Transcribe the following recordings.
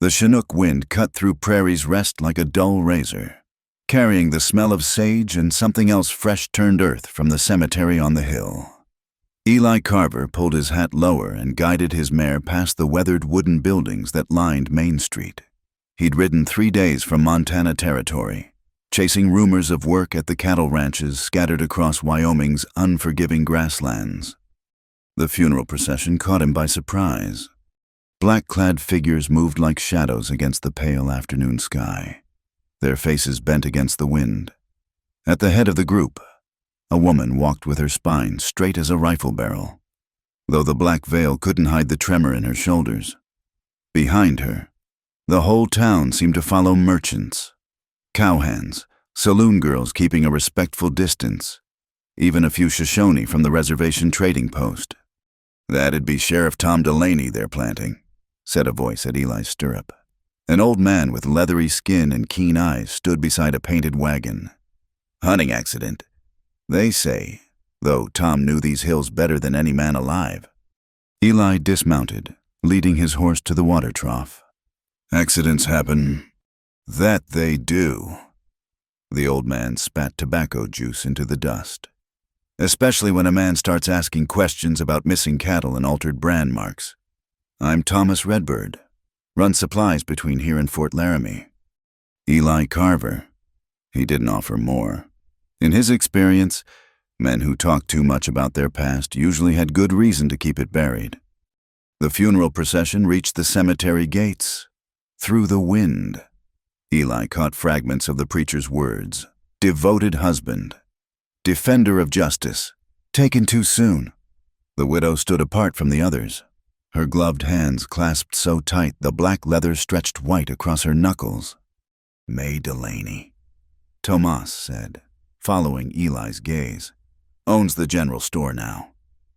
The Chinook wind cut through Prairie's rest like a dull razor, carrying the smell of sage and something else fresh turned earth from the cemetery on the hill. Eli Carver pulled his hat lower and guided his mare past the weathered wooden buildings that lined Main Street. He'd ridden 3 days from Montana Territory, chasing rumors of work at the cattle ranches scattered across Wyoming's unforgiving grasslands. The funeral procession caught him by surprise. Black-clad figures moved like shadows against the pale afternoon sky, their faces bent against the wind. At the head of the group, a woman walked with her spine straight as a rifle barrel, though the black veil couldn't hide the tremor in her shoulders. Behind her, the whole town seemed to follow merchants, cowhands, saloon girls keeping a respectful distance, even a few Shoshone from the reservation trading post. "That'd be Sheriff Tom Delaney they're planting," said a voice at Eli's stirrup. An old man with leathery skin and keen eyes stood beside a painted wagon. "Hunting accident, they say," though Tom knew these hills better than any man alive. Eli dismounted, leading his horse to the water trough. "Accidents happen. That they do." The old man spat tobacco juice into the dust. "Especially when a man starts asking questions about missing cattle and altered brand marks. I'm Thomas Redbird. Run supplies between here and Fort Laramie." Eli Carver. He didn't offer more. In his experience, men who talked too much about their past usually had good reason to keep it buried. The funeral procession reached the cemetery gates. Through the wind, Eli caught fragments of the preacher's words. Devoted husband. Defender of justice. Taken too soon. The widow stood apart from the others. Her gloved hands clasped so tight the black leather stretched white across her knuckles. "May Delaney," Tomas said, following Eli's gaze. "Owns the general store now.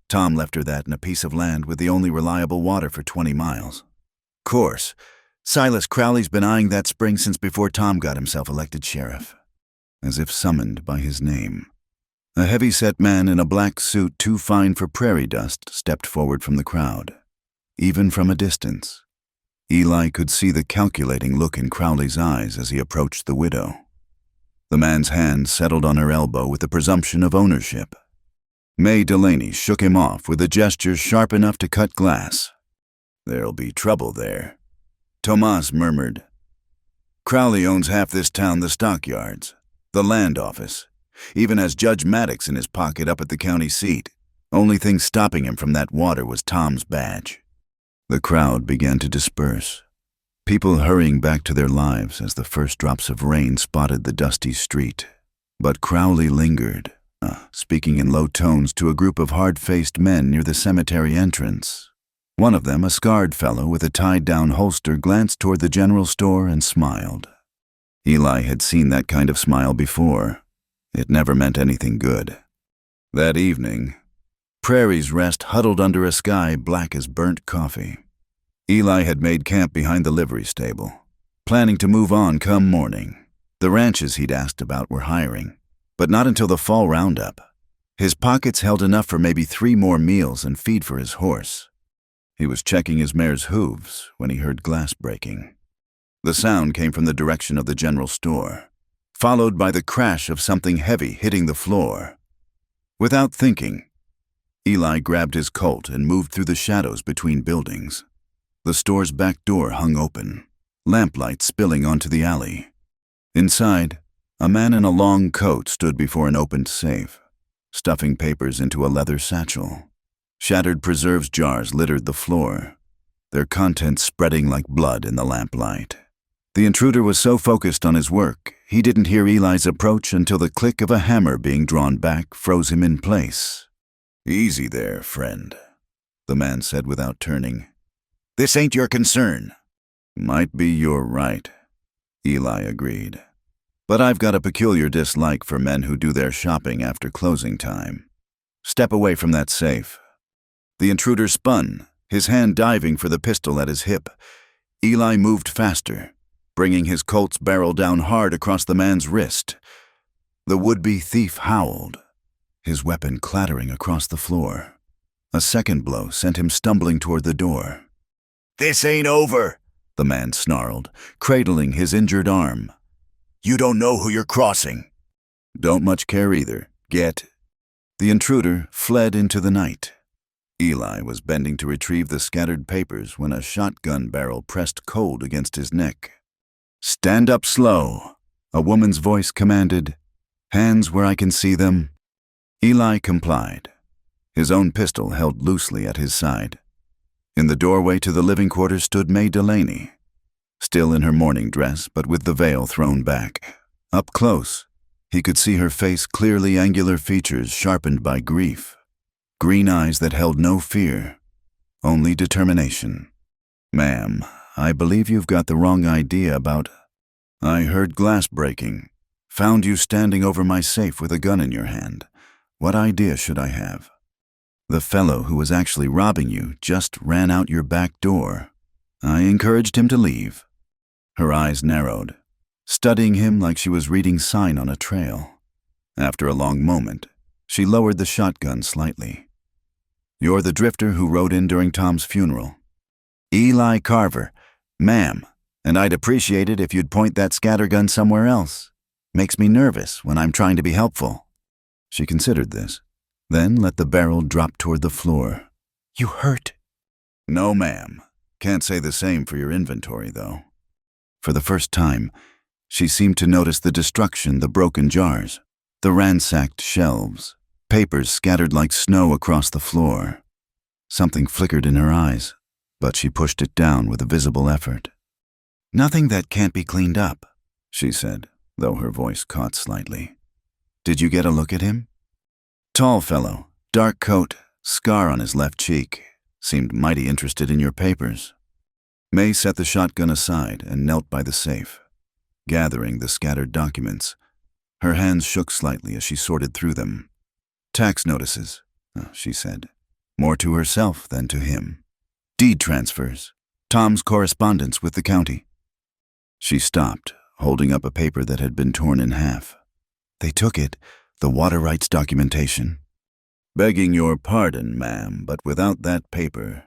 Tom left her that and a piece of land with the only reliable water for 20 miles. Course, Silas Crowley's been eyeing that spring since before Tom got himself elected sheriff." As if summoned by his name, a heavy-set man in a black suit too fine for prairie dust stepped forward from the crowd. Even from a distance, Eli could see the calculating look in Crowley's eyes as he approached the widow. The man's hand settled on her elbow with the presumption of ownership. May Delaney shook him off with a gesture sharp enough to cut glass. "There'll be trouble there," Tomas murmured. "Crowley owns half this town, the stockyards, the land office, even has Judge Maddox in his pocket up at the county seat. Only thing stopping him from that water was Tom's badge." The crowd began to disperse, people hurrying back to their lives as the first drops of rain spotted the dusty street. But Crowley lingered, speaking in low tones to a group of hard-faced men near the cemetery entrance. One of them, a scarred fellow with a tied-down holster, glanced toward the general store and smiled. Eli had seen that kind of smile before. It never meant anything good. That evening, Prairie's rest huddled under a sky black as burnt coffee. Eli had made camp behind the livery stable, planning to move on come morning. The ranches he'd asked about were hiring, but not until the fall roundup. His pockets held enough for maybe 3 more meals and feed for his horse. He was checking his mare's hooves when he heard glass breaking. The sound came from the direction of the general store, followed by the crash of something heavy hitting the floor. Without thinking, Eli grabbed his Colt and moved through the shadows between buildings. The store's back door hung open, lamplight spilling onto the alley. Inside, a man in a long coat stood before an opened safe, stuffing papers into a leather satchel. Shattered preserves jars littered the floor, their contents spreading like blood in the lamplight. The intruder was so focused on his work, he didn't hear Eli's approach until the click of a hammer being drawn back froze him in place. "Easy there, friend," the man said without turning. "This ain't your concern." "Might be you're right," Eli agreed. "But I've got a peculiar dislike for men who do their shopping after closing time. Step away from that safe." The intruder spun, his hand diving for the pistol at his hip. Eli moved faster, bringing his Colt's barrel down hard across the man's wrist. The would-be thief howled, his weapon clattering across the floor. A second blow sent him stumbling toward the door. "This ain't over," the man snarled, cradling his injured arm. "You don't know who you're crossing." "Don't much care either. Get." The intruder fled into the night. Eli was bending to retrieve the scattered papers when a shotgun barrel pressed cold against his neck. "Stand up slow," a woman's voice commanded. "Hands where I can see them." Eli complied, his own pistol held loosely at his side. In the doorway to the living quarters stood May Delaney, still in her mourning dress but with the veil thrown back. Up close, he could see her face, clearly angular features sharpened by grief, green eyes that held no fear, only determination. "Ma'am, I believe you've got the wrong idea about—" "I heard glass breaking. Found you standing over my safe with a gun in your hand. What idea should I have? The fellow who was actually robbing you just ran out your back door. I encouraged him to leave." Her eyes narrowed, studying him like she was reading sign on a trail. After a long moment, she lowered the shotgun slightly. "You're the drifter who rode in during Tom's funeral?" "Eli Carver, ma'am, and I'd appreciate it if you'd point that scattergun somewhere else. Makes me nervous when I'm trying to be helpful." She considered this, then let the barrel drop toward the floor. "You hurt?" "No, ma'am. Can't say the same for your inventory, though." For the first time, she seemed to notice the destruction, the broken jars, the ransacked shelves, papers scattered like snow across the floor. Something flickered in her eyes, but she pushed it down with a visible effort. "Nothing that can't be cleaned up," she said, though her voice caught slightly. "Did you get a look at him?" "Tall fellow, dark coat, scar on his left cheek. Seemed mighty interested in your papers." May set the shotgun aside and knelt by the safe, gathering the scattered documents. Her hands shook slightly as she sorted through them. "Tax notices," she said, more to herself than to him. "Deed transfers. Tom's correspondence with the county." She stopped, holding up a paper that had been torn in half. "They took it, the water rights documentation." "Begging your pardon, ma'am, but without that paper—"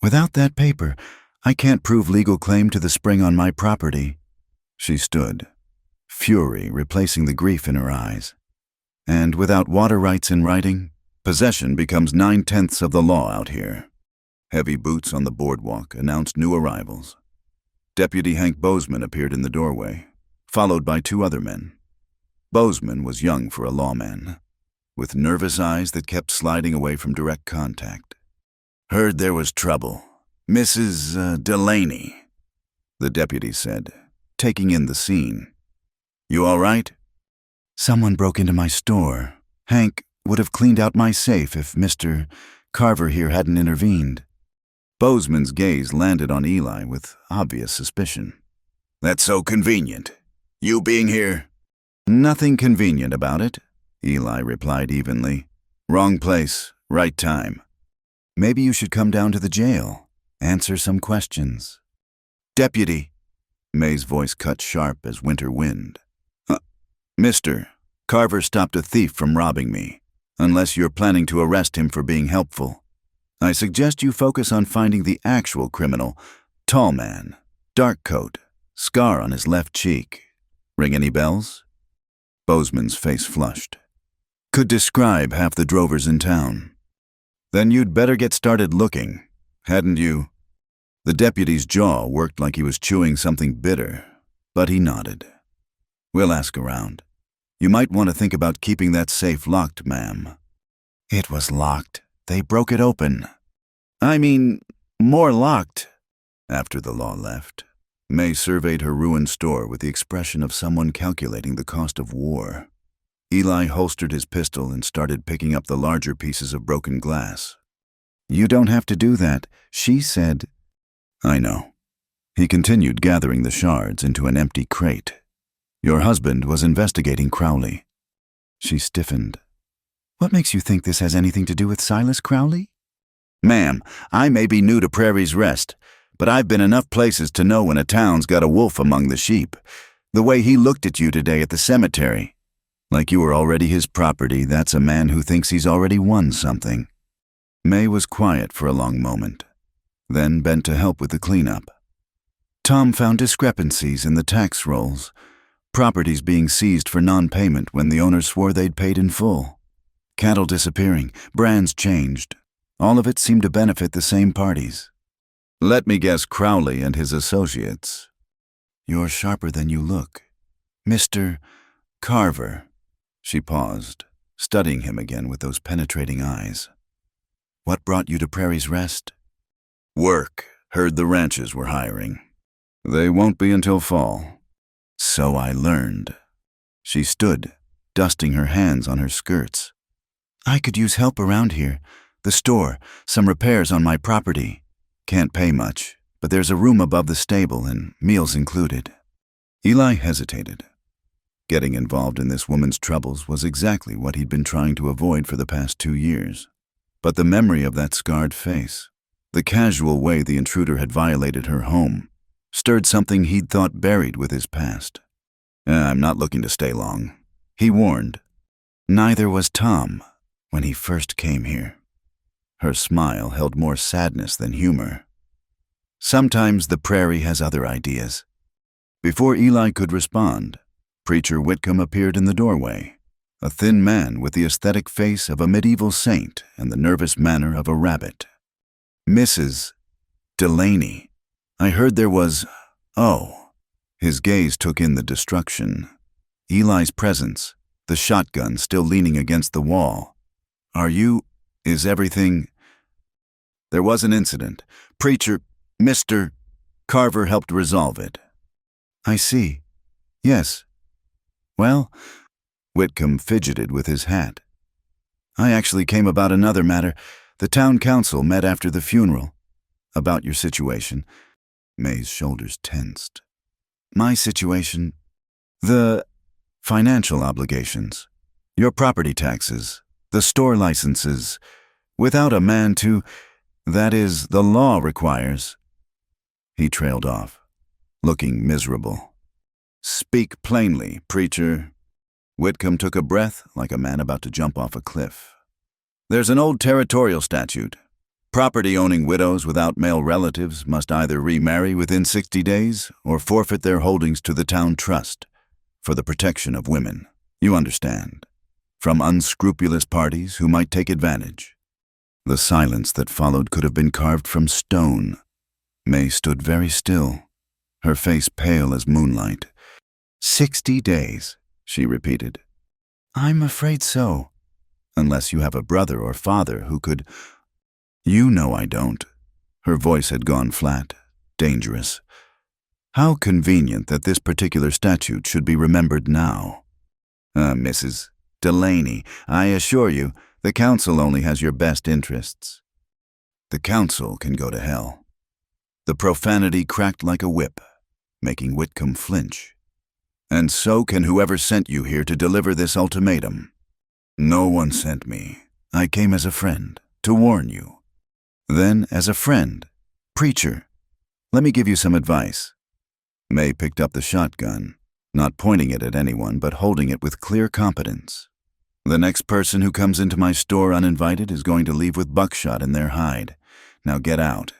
"Without that paper, I can't prove legal claim to the spring on my property." She stood, fury replacing the grief in her eyes. "And without water rights in writing, possession becomes 9/10 of the law out here." Heavy boots on the boardwalk announced new arrivals. Deputy Hank Bozeman appeared in the doorway, followed by 2 other men. Bozeman was young for a lawman, with nervous eyes that kept sliding away from direct contact. "Heard there was trouble. Mrs. Delaney," the deputy said, taking in the scene. "You all right?" "Someone broke into my store. Hank would have cleaned out my safe if Mr. Carver here hadn't intervened." Bozeman's gaze landed on Eli with obvious suspicion. "That's so convenient. You being here?" "Nothing convenient about it," Eli replied evenly. "Wrong place, right time. Maybe you should come down to the jail, answer some questions." "Deputy," May's voice cut sharp as winter wind. "Mister, Carver stopped a thief from robbing me, unless you're planning to arrest him for being helpful. I suggest you focus on finding the actual criminal, tall man, dark coat, scar on his left cheek. Ring any bells?" Bozeman's face flushed. "Could describe half the drovers in town." "Then you'd better get started looking, hadn't you?" The deputy's jaw worked like he was chewing something bitter, but he nodded. "We'll ask around. You might want to think about keeping that safe locked, ma'am." "It was locked. They broke it open." "I mean, more locked." After the law left, May surveyed her ruined store with the expression of someone calculating the cost of war. Eli holstered his pistol and started picking up the larger pieces of broken glass. "You don't have to do that," she said. "I know." He continued gathering the shards into an empty crate. "Your husband was investigating Crowley." She stiffened. "What makes you think this has anything to do with Silas Crowley?" "Ma'am, I may be new to Prairie's Rest, but I've been enough places to know when a town's got a wolf among the sheep. The way he looked at you today at the cemetery, like you were already his property, that's a man who thinks he's already won something." May was quiet for a long moment, then bent to help with the cleanup. Tom found discrepancies in the tax rolls, properties being seized for non-payment when the owners swore they'd paid in full. Cattle disappearing, brands changed. All of it seemed to benefit the same parties. Let me guess, Crowley and his associates. You're sharper than you look. Mr. Carver. She paused, studying him again with those penetrating eyes. What brought you to Prairie's Rest? Work. Heard the ranches were hiring. They won't be until fall. So I learned. She stood, dusting her hands on her skirts. I could use help around here. The store, some repairs on my property. Can't pay much, but there's a room above the stable and meals included. Eli hesitated. Getting involved in this woman's troubles was exactly what he'd been trying to avoid for the past 2 years. But the memory of that scarred face, the casual way the intruder had violated her home, stirred something he'd thought buried with his past. I'm not looking to stay long, he warned. Neither was Tom when he first came here. Her smile held more sadness than humor. Sometimes the Prairie has other ideas. Before Eli could respond, Preacher Whitcomb appeared in the doorway, a thin man with the aesthetic face of a medieval saint and the nervous manner of a rabbit. Mrs. Delaney. I heard there was... Oh. His gaze took in the destruction. Eli's presence, the shotgun still leaning against the wall. Is everything... There was an incident. Mr. Carver helped resolve it. I see. Yes. Well, Whitcomb fidgeted with his hat. I actually came about another matter. The town council met after the funeral. About your situation. May's shoulders tensed. My situation? The financial obligations. Your property taxes. The store licenses. Without a man to... That is, the law requires. He trailed off, looking miserable. Speak plainly, preacher. Whitcomb took a breath like a man about to jump off a cliff. There's an old territorial statute. Property-owning widows without male relatives must either remarry within 60 days or forfeit their holdings to the town trust for the protection of women. You understand. From unscrupulous parties who might take advantage. The silence that followed could have been carved from stone. May stood very still, her face pale as moonlight. 60 days, she repeated. I'm afraid so. Unless you have a brother or father who could... You know I don't. Her voice had gone flat, dangerous. How convenient that this particular statute should be remembered now. Mrs. Delaney, I assure you, the council only has your best interests. The council can go to hell. The profanity cracked like a whip, making Whitcomb flinch. And so can whoever sent you here to deliver this ultimatum. No one sent me. I came as a friend, to warn you. Then, as a friend, preacher, let me give you some advice. May picked up the shotgun, not pointing it at anyone, but holding it with clear competence. The next person who comes into my store uninvited is going to leave with buckshot in their hide. Now get out.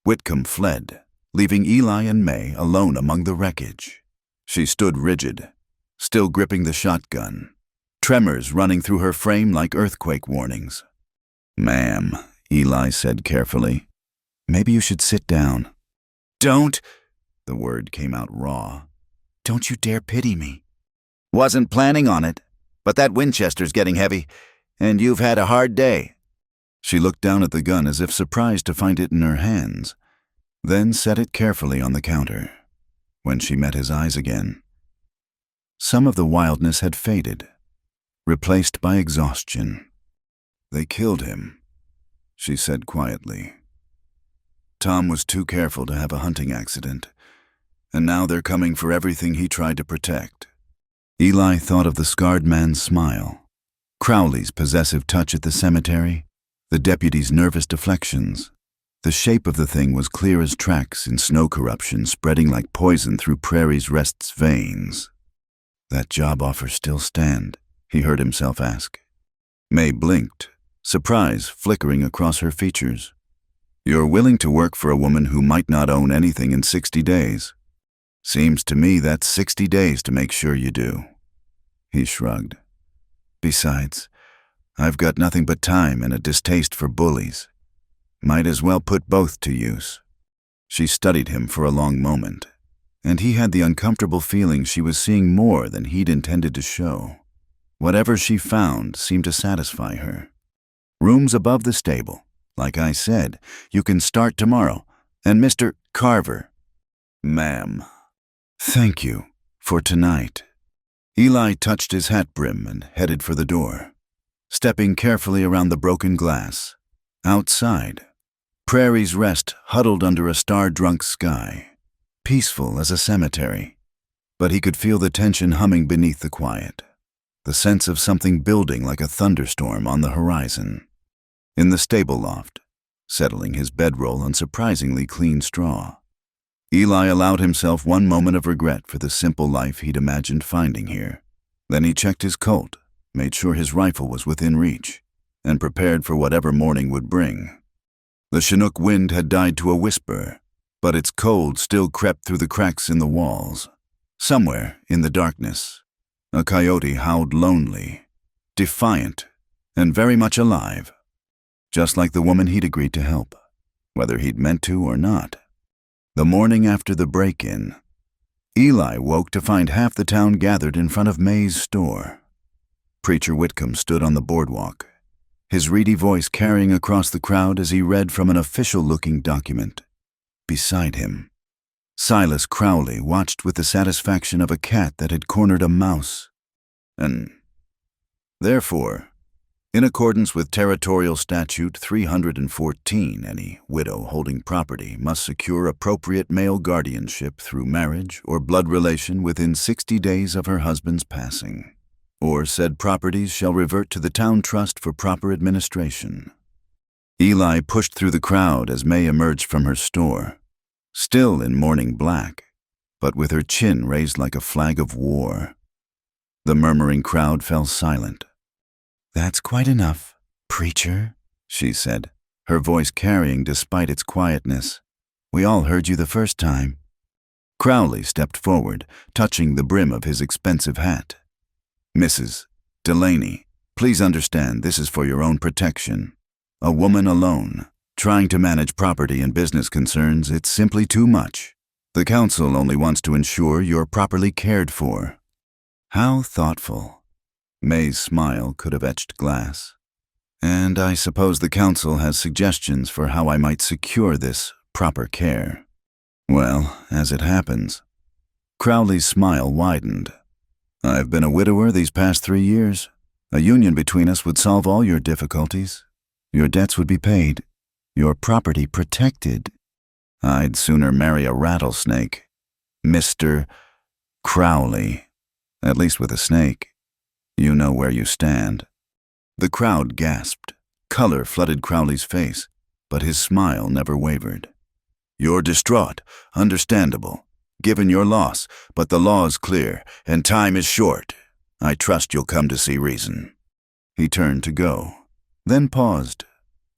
Whitcomb fled, leaving Eli and May alone among the wreckage. She stood rigid, still gripping the shotgun, tremors running through her frame like earthquake warnings. Ma'am, Eli said carefully, maybe you should sit down. Don't, the word came out raw. Don't you dare pity me. Wasn't planning on it, but that Winchester's getting heavy, and you've had a hard day. She looked down at the gun as if surprised to find it in her hands, then set it carefully on the counter. When she met his eyes again, some of the wildness had faded, replaced by exhaustion. They killed him, she said quietly. Tom was too careful to have a hunting accident, and now they're coming for everything he tried to protect. Eli thought of the scarred man's smile, Crowley's possessive touch at the cemetery, the deputy's nervous deflections. The shape of the thing was clear as tracks in snow corruption spreading like poison through Prairie's Rest's veins. That job offer still stand? He heard himself ask. May blinked, surprise flickering across her features. You're willing to work for a woman who might not own anything in 60 days. Seems to me that's 60 days to make sure you do. He shrugged. Besides, I've got nothing but time and a distaste for bullies. Might as well put both to use. She studied him for a long moment, and he had the uncomfortable feeling she was seeing more than he'd intended to show. Whatever she found seemed to satisfy her. Rooms above the stable. Like I said, you can start tomorrow. And Mr. Carver. Ma'am. Thank you for tonight. Eli touched his hat brim and headed for the door, stepping carefully around the broken glass. Outside, Prairie's Rest huddled under a star-drunk sky, peaceful as a cemetery. But he could feel the tension humming beneath the quiet, the sense of something building like a thunderstorm on the horizon. In the stable loft, settling his bedroll on surprisingly clean straw, Eli allowed himself one moment of regret for the simple life he'd imagined finding here. Then he checked his Colt, made sure his rifle was within reach, and prepared for whatever morning would bring. The Chinook wind had died to a whisper, but its cold still crept through the cracks in the walls. Somewhere in the darkness, a coyote howled lonely, defiant, and very much alive, just like the woman he'd agreed to help, whether he'd meant to or not. The morning after the break-in, Eli woke to find half the town gathered in front of May's store. Preacher Whitcomb stood on the boardwalk, his reedy voice carrying across the crowd as he read from an official-looking document. Beside him, Silas Crowley watched with the satisfaction of a cat that had cornered a mouse. And therefore, in accordance with Territorial Statute 314, any widow holding property must secure appropriate male guardianship through marriage or blood relation within 60 days of her husband's passing, or said properties shall revert to the town trust for proper administration. Eli pushed through the crowd as May emerged from her store, still in morning black, but with her chin raised like a flag of war. The murmuring crowd fell silent. That's quite enough, preacher, she said, her voice carrying despite its quietness. We all heard you the first time. Crowley stepped forward, touching the brim of his expensive hat. Mrs. Delaney, please understand this is for your own protection. A woman alone, trying to manage property and business concerns, it's simply too much. The council only wants to ensure you're properly cared for. How thoughtful. May's smile could have etched glass. And I suppose the council has suggestions for how I might secure this proper care. Well, as it happens. Crowley's smile widened. I've been a widower these past 3 years. A union between us would solve all your difficulties. Your debts would be paid. Your property protected. I'd sooner marry a rattlesnake. Mr. Crowley. At least with a snake. You know where you stand. The crowd gasped. Color flooded Crowley's face, but his smile never wavered. You're distraught, understandable, given your loss, but the law is clear, and time is short. I trust you'll come to see reason. He turned to go, then paused.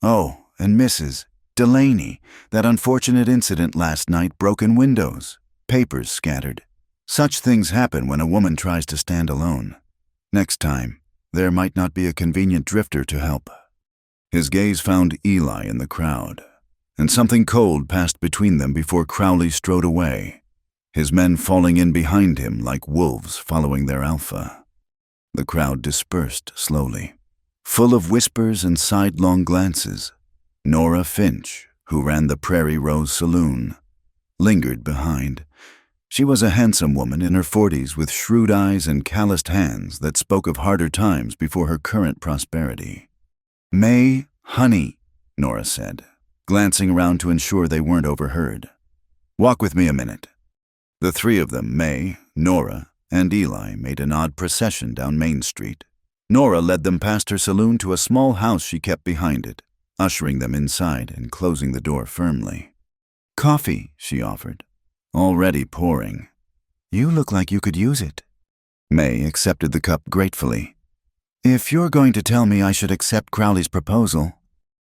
Oh, and Mrs. Delaney, that unfortunate incident last night, broken windows, papers scattered. Such things happen when a woman tries to stand alone. Next time, there might not be a convenient drifter to help. His gaze found Eli in the crowd, and something cold passed between them before Crowley strode away, his men falling in behind him like wolves following their alpha. The crowd dispersed slowly, full of whispers and sidelong glances. Nora Finch, who ran the Prairie Rose Saloon, lingered behind. She was a handsome woman in her 40s with shrewd eyes and calloused hands that spoke of harder times before her current prosperity. May, honey, Nora said, glancing around to ensure they weren't overheard. Walk with me a minute. The three of them, May, Nora, and Eli, made an odd procession down Main Street. Nora led them past her saloon to a small house she kept behind it, ushering them inside and closing the door firmly. Coffee, she offered. Already pouring. You look like you could use it. May accepted the cup gratefully. If you're going to tell me I should accept Crowley's proposal.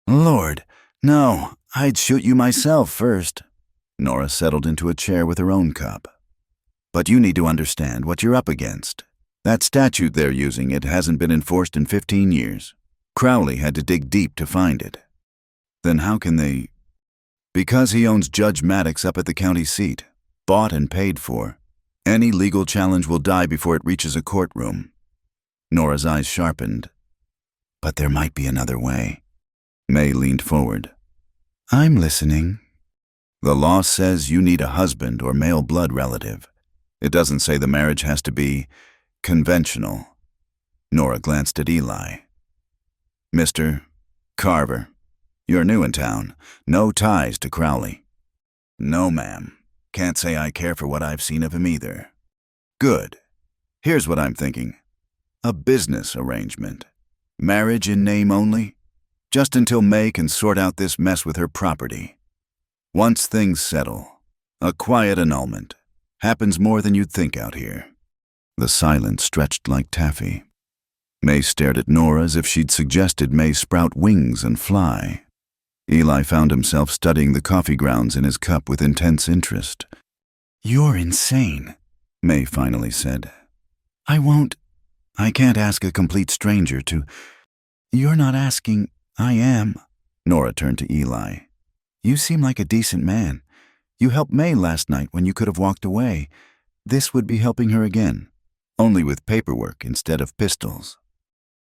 Lord, No, I'd shoot you myself first. Nora settled into a chair with her own cup. But you need to understand what you're up against. That statute they're using, it hasn't been enforced in 15 years. Crowley had to dig deep to find it. Then how can they? Because he owns Judge Maddox up at the county seat, bought and paid for. Any legal challenge will die before it reaches a courtroom. Nora's eyes sharpened. But there might be another way. May leaned forward. I'm listening. The law says you need a husband or male blood relative. It doesn't say the marriage has to be conventional. Nora glanced at Eli. Mr. Carver, you're new in town. No ties to Crowley. No, ma'am. Can't say I care for what I've seen of him either. Good. Here's what I'm thinking. A business arrangement. Marriage in name only, just until May can sort out this mess with her property. Once things settle, a quiet annulment. Happens more than you'd think out here. The silence stretched like taffy. May stared at Nora as if she'd suggested May sprout wings and fly. Eli found himself studying the coffee grounds in his cup with intense interest. You're insane, May finally said. I can't ask a complete stranger to... You're not asking, I am. Nora turned to Eli. You seem like a decent man. You helped May last night when you could have walked away. This would be helping her again, only with paperwork instead of pistols.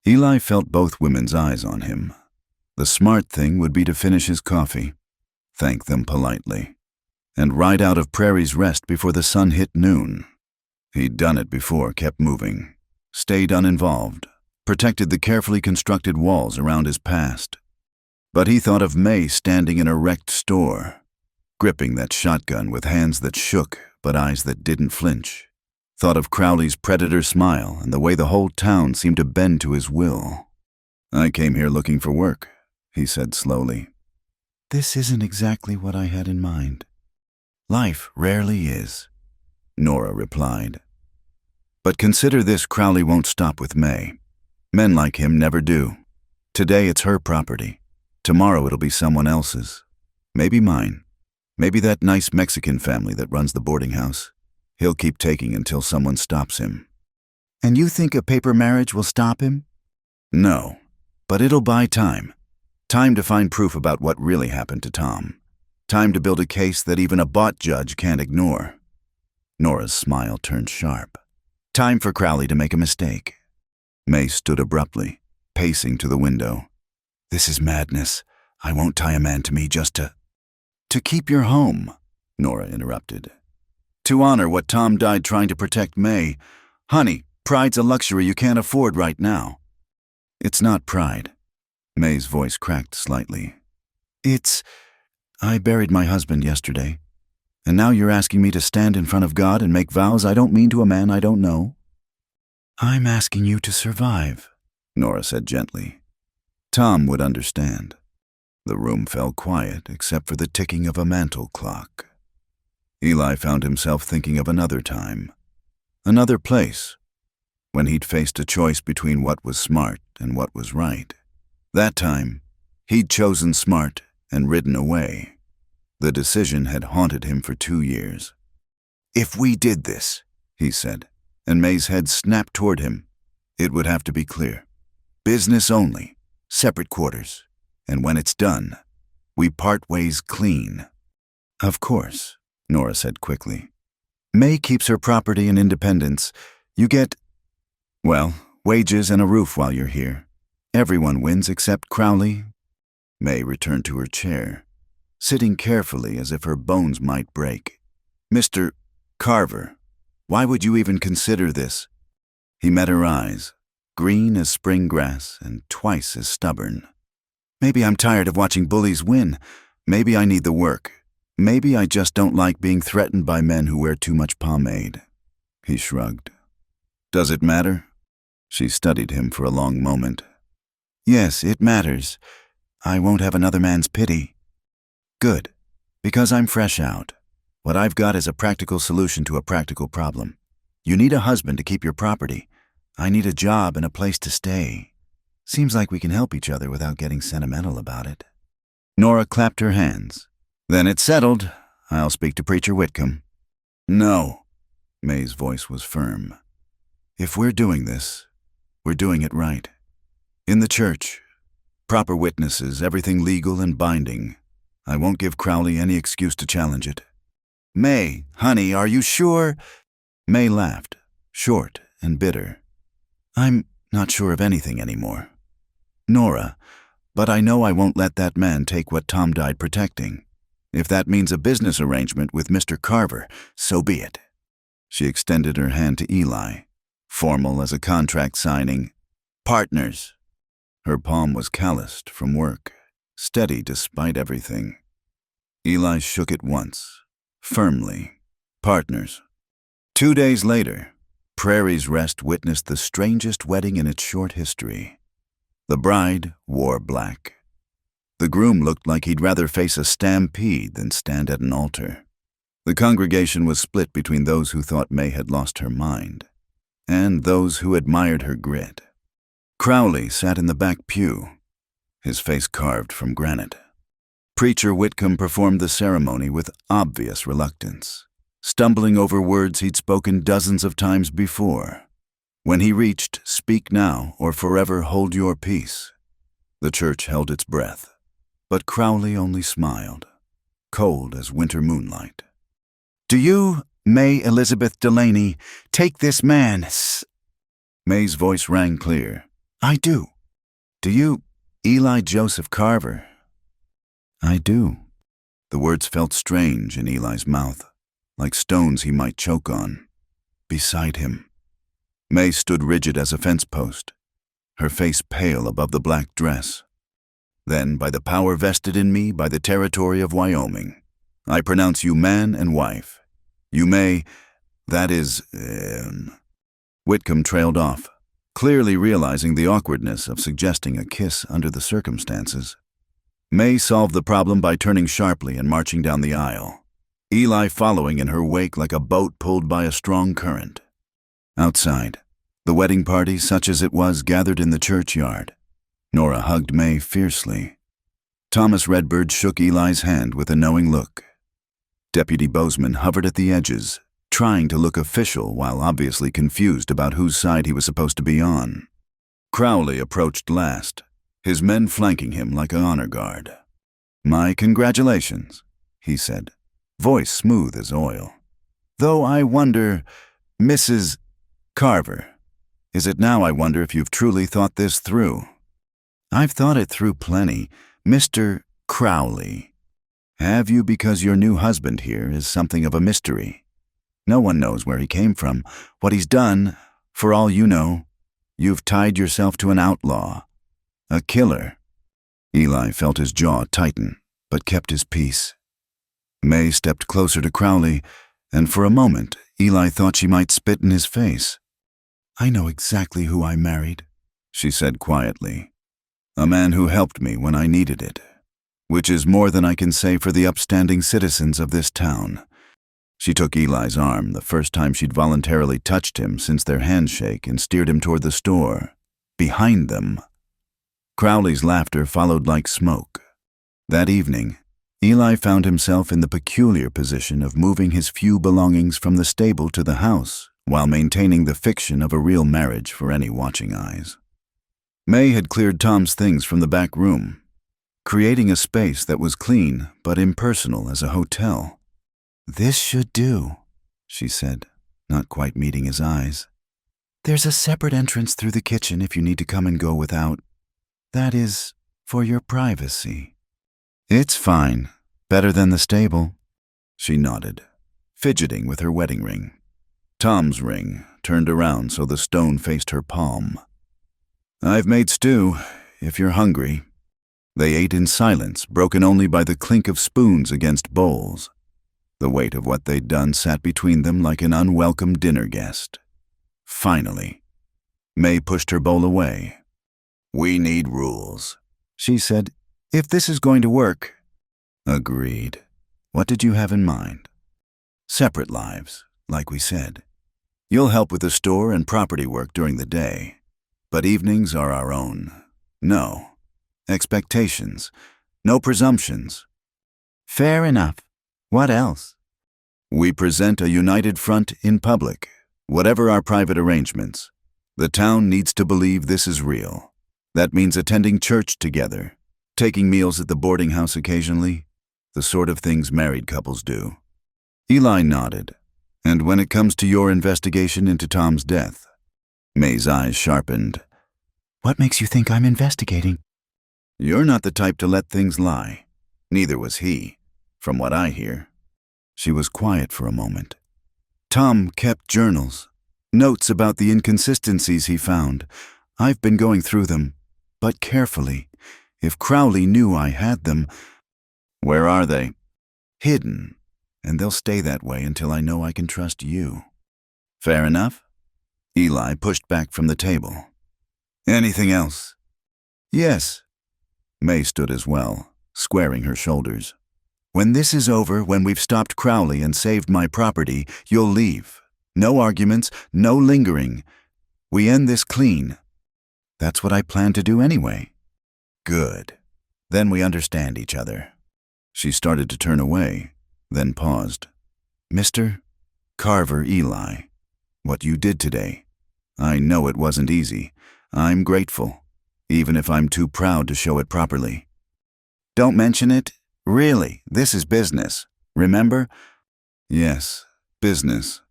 Eli felt both women's eyes on him. The smart thing would be to finish his coffee, thank them politely, and ride out of Prairie's Rest before the sun hit noon. He'd done it before, kept moving, stayed uninvolved, protected the carefully constructed walls around his past. But he thought of May standing in a wrecked store, gripping that shotgun with hands that shook but eyes that didn't flinch. Thought of Crowley's predator smile and the way the whole town seemed to bend to his will. I came here looking for work, he said slowly. This isn't exactly what I had in mind. Life rarely is, Nora replied. But consider this, Crowley won't stop with May. Men like him never do. Today it's her property. Tomorrow it'll be someone else's. Maybe mine. Maybe that nice Mexican family that runs the boarding house. He'll keep taking until someone stops him. And you think a paper marriage will stop him? No, but it'll buy time. Time to find proof about what really happened to Tom. Time to build a case that even a bought judge can't ignore. Nora's smile turned sharp. Time for Crowley to make a mistake. May stood abruptly, pacing to the window. This is madness. I won't tie a man to me just to... To keep your home, Nora interrupted. To honor what Tom died trying to protect May. Honey, pride's a luxury you can't afford right now. It's not pride. May's voice cracked slightly. I buried my husband yesterday. And now you're asking me to stand in front of God and make vows I don't mean to a man I don't know? I'm asking you to survive, Nora said gently. Tom would understand. The room fell quiet except for the ticking of a mantel clock. Eli found himself thinking of another time, another place, when he'd faced a choice between what was smart and what was right. That time, he'd chosen smart and ridden away. The decision had haunted him for 2 years. If we did this, he said, and May's head snapped toward him, it would have to be clear. Business only, separate quarters, and when it's done, we part ways clean. Of course, Nora said quickly. May keeps her property and independence. You get, well, wages and a roof while you're here. Everyone wins except Crowley. May returned to her chair, sitting carefully as if her bones might break. Mr. Carver, why would you even consider this? He met her eyes, green as spring grass and twice as stubborn. Maybe I'm tired of watching bullies win. Maybe I need the work. Maybe I just don't like being threatened by men who wear too much pomade. He shrugged. Does it matter? She studied him for a long moment. Yes, it matters. I won't have another man's pity. Good, because I'm fresh out. What I've got is a practical solution to a practical problem. You need a husband to keep your property. I need a job and a place to stay. Seems like we can help each other without getting sentimental about it. Nora clapped her hands. Then it's settled. I'll speak to Preacher Whitcomb. No. May's voice was firm. If we're doing this, we're doing it right. In the church, proper witnesses, everything legal and binding. I won't give Crowley any excuse to challenge it. May, honey, are you sure? May laughed, short and bitter. I'm not sure of anything anymore. Nora, but I know I won't let that man take what Tom died protecting. If that means a business arrangement with Mr. Carver, so be it. She extended her hand to Eli, formal as a contract signing. Partners. Her palm was calloused from work, steady despite everything. Eli shook it once, firmly. Partners. 2 days later, Prairie's Rest witnessed the strangest wedding in its short history. The bride wore black. The groom looked like he'd rather face a stampede than stand at an altar. The congregation was split between those who thought May had lost her mind and those who admired her grit. Crowley sat in the back pew, his face carved from granite. Preacher Whitcomb performed the ceremony with obvious reluctance, stumbling over words he'd spoken dozens of times before. When he reached, "Speak now or forever hold your peace," the church held its breath, but Crowley only smiled, cold as winter moonlight. "Do you, May Elizabeth Delaney, take this man?" May's voice rang clear. "I do." "Do you, Eli Joseph Carver?" "I do." The words felt strange in Eli's mouth, like stones he might choke on. Beside him. May stood rigid as a fence post, her face pale above the black dress. "Then, by the power vested in me by the territory of Wyoming, I pronounce you man and wife. You may, that is, Whitcomb trailed off, clearly realizing the awkwardness of suggesting a kiss under the circumstances. May solved the problem by turning sharply and marching down the aisle, Eli following in her wake like a boat pulled by a strong current. Outside, the wedding party, such as it was, gathered in the churchyard. Nora hugged May fiercely. Thomas Redbird shook Eli's hand with a knowing look. Deputy Bozeman hovered at the edges, trying to look official while obviously confused about whose side he was supposed to be on. Crowley approached last, his men flanking him like an honor guard. "My congratulations," he said, voice smooth as oil. "Though I wonder, Mrs. Carver, is it now I wonder if you've truly thought this through?" "I've thought it through plenty, Mr. Crowley. Have you, because your new husband here is something of a mystery? No one knows where he came from, what he's done. For all you know, you've tied yourself to an outlaw, a killer." Eli felt his jaw tighten, but kept his peace. May stepped closer to Crowley, and for a moment, Eli thought she might spit in his face. "I know exactly who I married," she said quietly. "A man who helped me when I needed it, which is more than I can say for the upstanding citizens of this town." She took Eli's arm the first time she'd voluntarily touched him since their handshake and steered him toward the store. Behind them. Crowley's laughter followed like smoke. That evening, Eli found himself in the peculiar position of moving his few belongings from the stable to the house while maintaining the fiction of a real marriage for any watching eyes. May had cleared Tom's things from the back room, creating a space that was clean but impersonal as a hotel. "This should do," she said, not quite meeting his eyes. "There's a separate entrance through the kitchen if you need to come and go without. That is, for your privacy." "It's fine. Better than the stable." She nodded, fidgeting with her wedding ring. Tom's ring turned around so the stone faced her palm. "I've made stew, if you're hungry." They ate in silence, broken only by the clink of spoons against bowls. The weight of what they'd done sat between them like an unwelcome dinner guest. Finally, May pushed her bowl away. "We need rules," she said. "If this is going to work." Agreed. "What did you have in mind?" "Separate lives, like we said. You'll help with the store and property work during the day, but evenings are our own. No. Expectations. No presumptions. Fair enough. What else? We present a united front in public, whatever our private arrangements. The town needs to believe this is real. That means attending church together, taking meals at the boarding house occasionally, the sort of things married couples do. Eli nodded. And when it comes to your investigation into Tom's death? May's eyes sharpened. What makes you think I'm investigating? You're not the type to let things lie. Neither was he, from what I hear. She was quiet for a moment. Tom kept journals, notes about the inconsistencies he found. I've been going through them, but carefully. If Crowley knew I had them... Where are they? Hidden, and they'll stay that way until I know I can trust you. Fair enough? Eli pushed back from the table. Anything else? Yes. May stood as well, squaring her shoulders. When this is over, when we've stopped Crowley and saved my property, you'll leave. No arguments, no lingering. We end this clean. That's what I plan to do anyway. Good. Then we understand each other. She started to turn away, then paused. Mr. Carver Eli, what you did today, I know it wasn't easy. I'm grateful, even if I'm too proud to show it properly. Don't mention it. Really, this is business. Remember? Yes, business.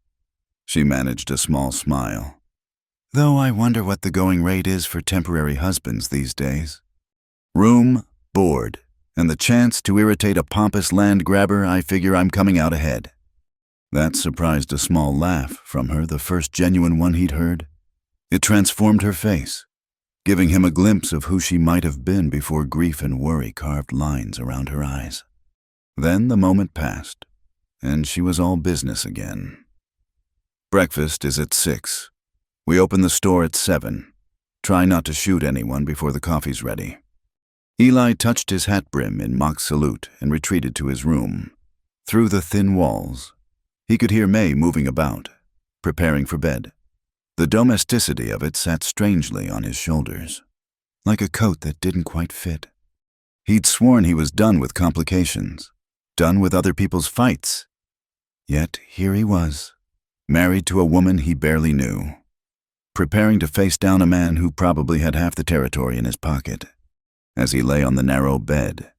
She managed a small smile. Though I wonder what the going rate is for temporary husbands these days. Room, board, and the chance to irritate a pompous land grabber, I figure I'm coming out ahead. That surprised a small laugh from her, the first genuine one he'd heard. It transformed her face, giving him a glimpse of who she might have been before grief and worry carved lines around her eyes. Then the moment passed, and she was all business again. Breakfast is at 6. We open the store at 7. Try not to shoot anyone before the coffee's ready. Eli touched his hat brim in mock salute and retreated to his room. Through the thin walls, he could hear May moving about, preparing for bed. The domesticity of it sat strangely on his shoulders, like a coat that didn't quite fit. He'd sworn he was done with complications, done with other people's fights. Yet here he was, married to a woman he barely knew, preparing to face down a man who probably had half the territory in his pocket. As he lay on the narrow bed,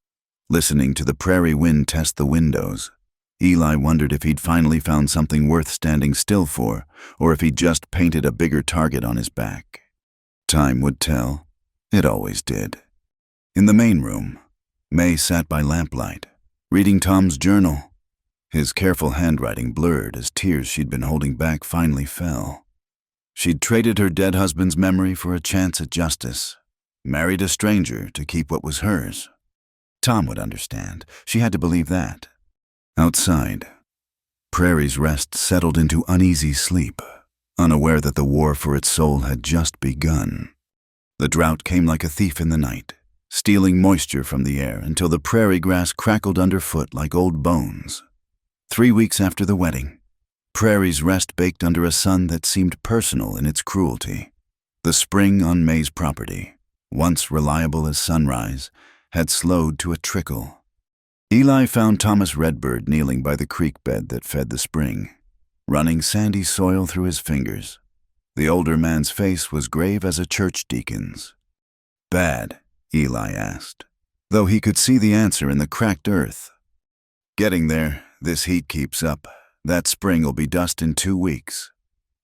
listening to the prairie wind test the windows, Eli wondered if he'd finally found something worth standing still for, or if he'd just painted a bigger target on his back. Time would tell. It always did. In the main room, May sat by lamplight, reading Tom's journal. His careful handwriting blurred as tears she'd been holding back finally fell. She'd traded her dead husband's memory for a chance at justice, married a stranger to keep what was hers. Tom would understand. She had to believe that. Outside, Prairie's rest settled into uneasy sleep, unaware that the war for its soul had just begun. The drought came like a thief in the night, stealing moisture from the air until the prairie grass crackled underfoot like old bones. 3 weeks after the wedding, Prairie's rest baked under a sun that seemed personal in its cruelty. The spring on May's property, once reliable as sunrise, had slowed to a trickle. Eli found Thomas Redbird kneeling by the creek bed that fed the spring, running sandy soil through his fingers. The older man's face was grave as a church deacon's. Bad, Eli asked, though he could see the answer in the cracked earth. Getting there, this heat keeps up. That spring will be dust in 2 weeks.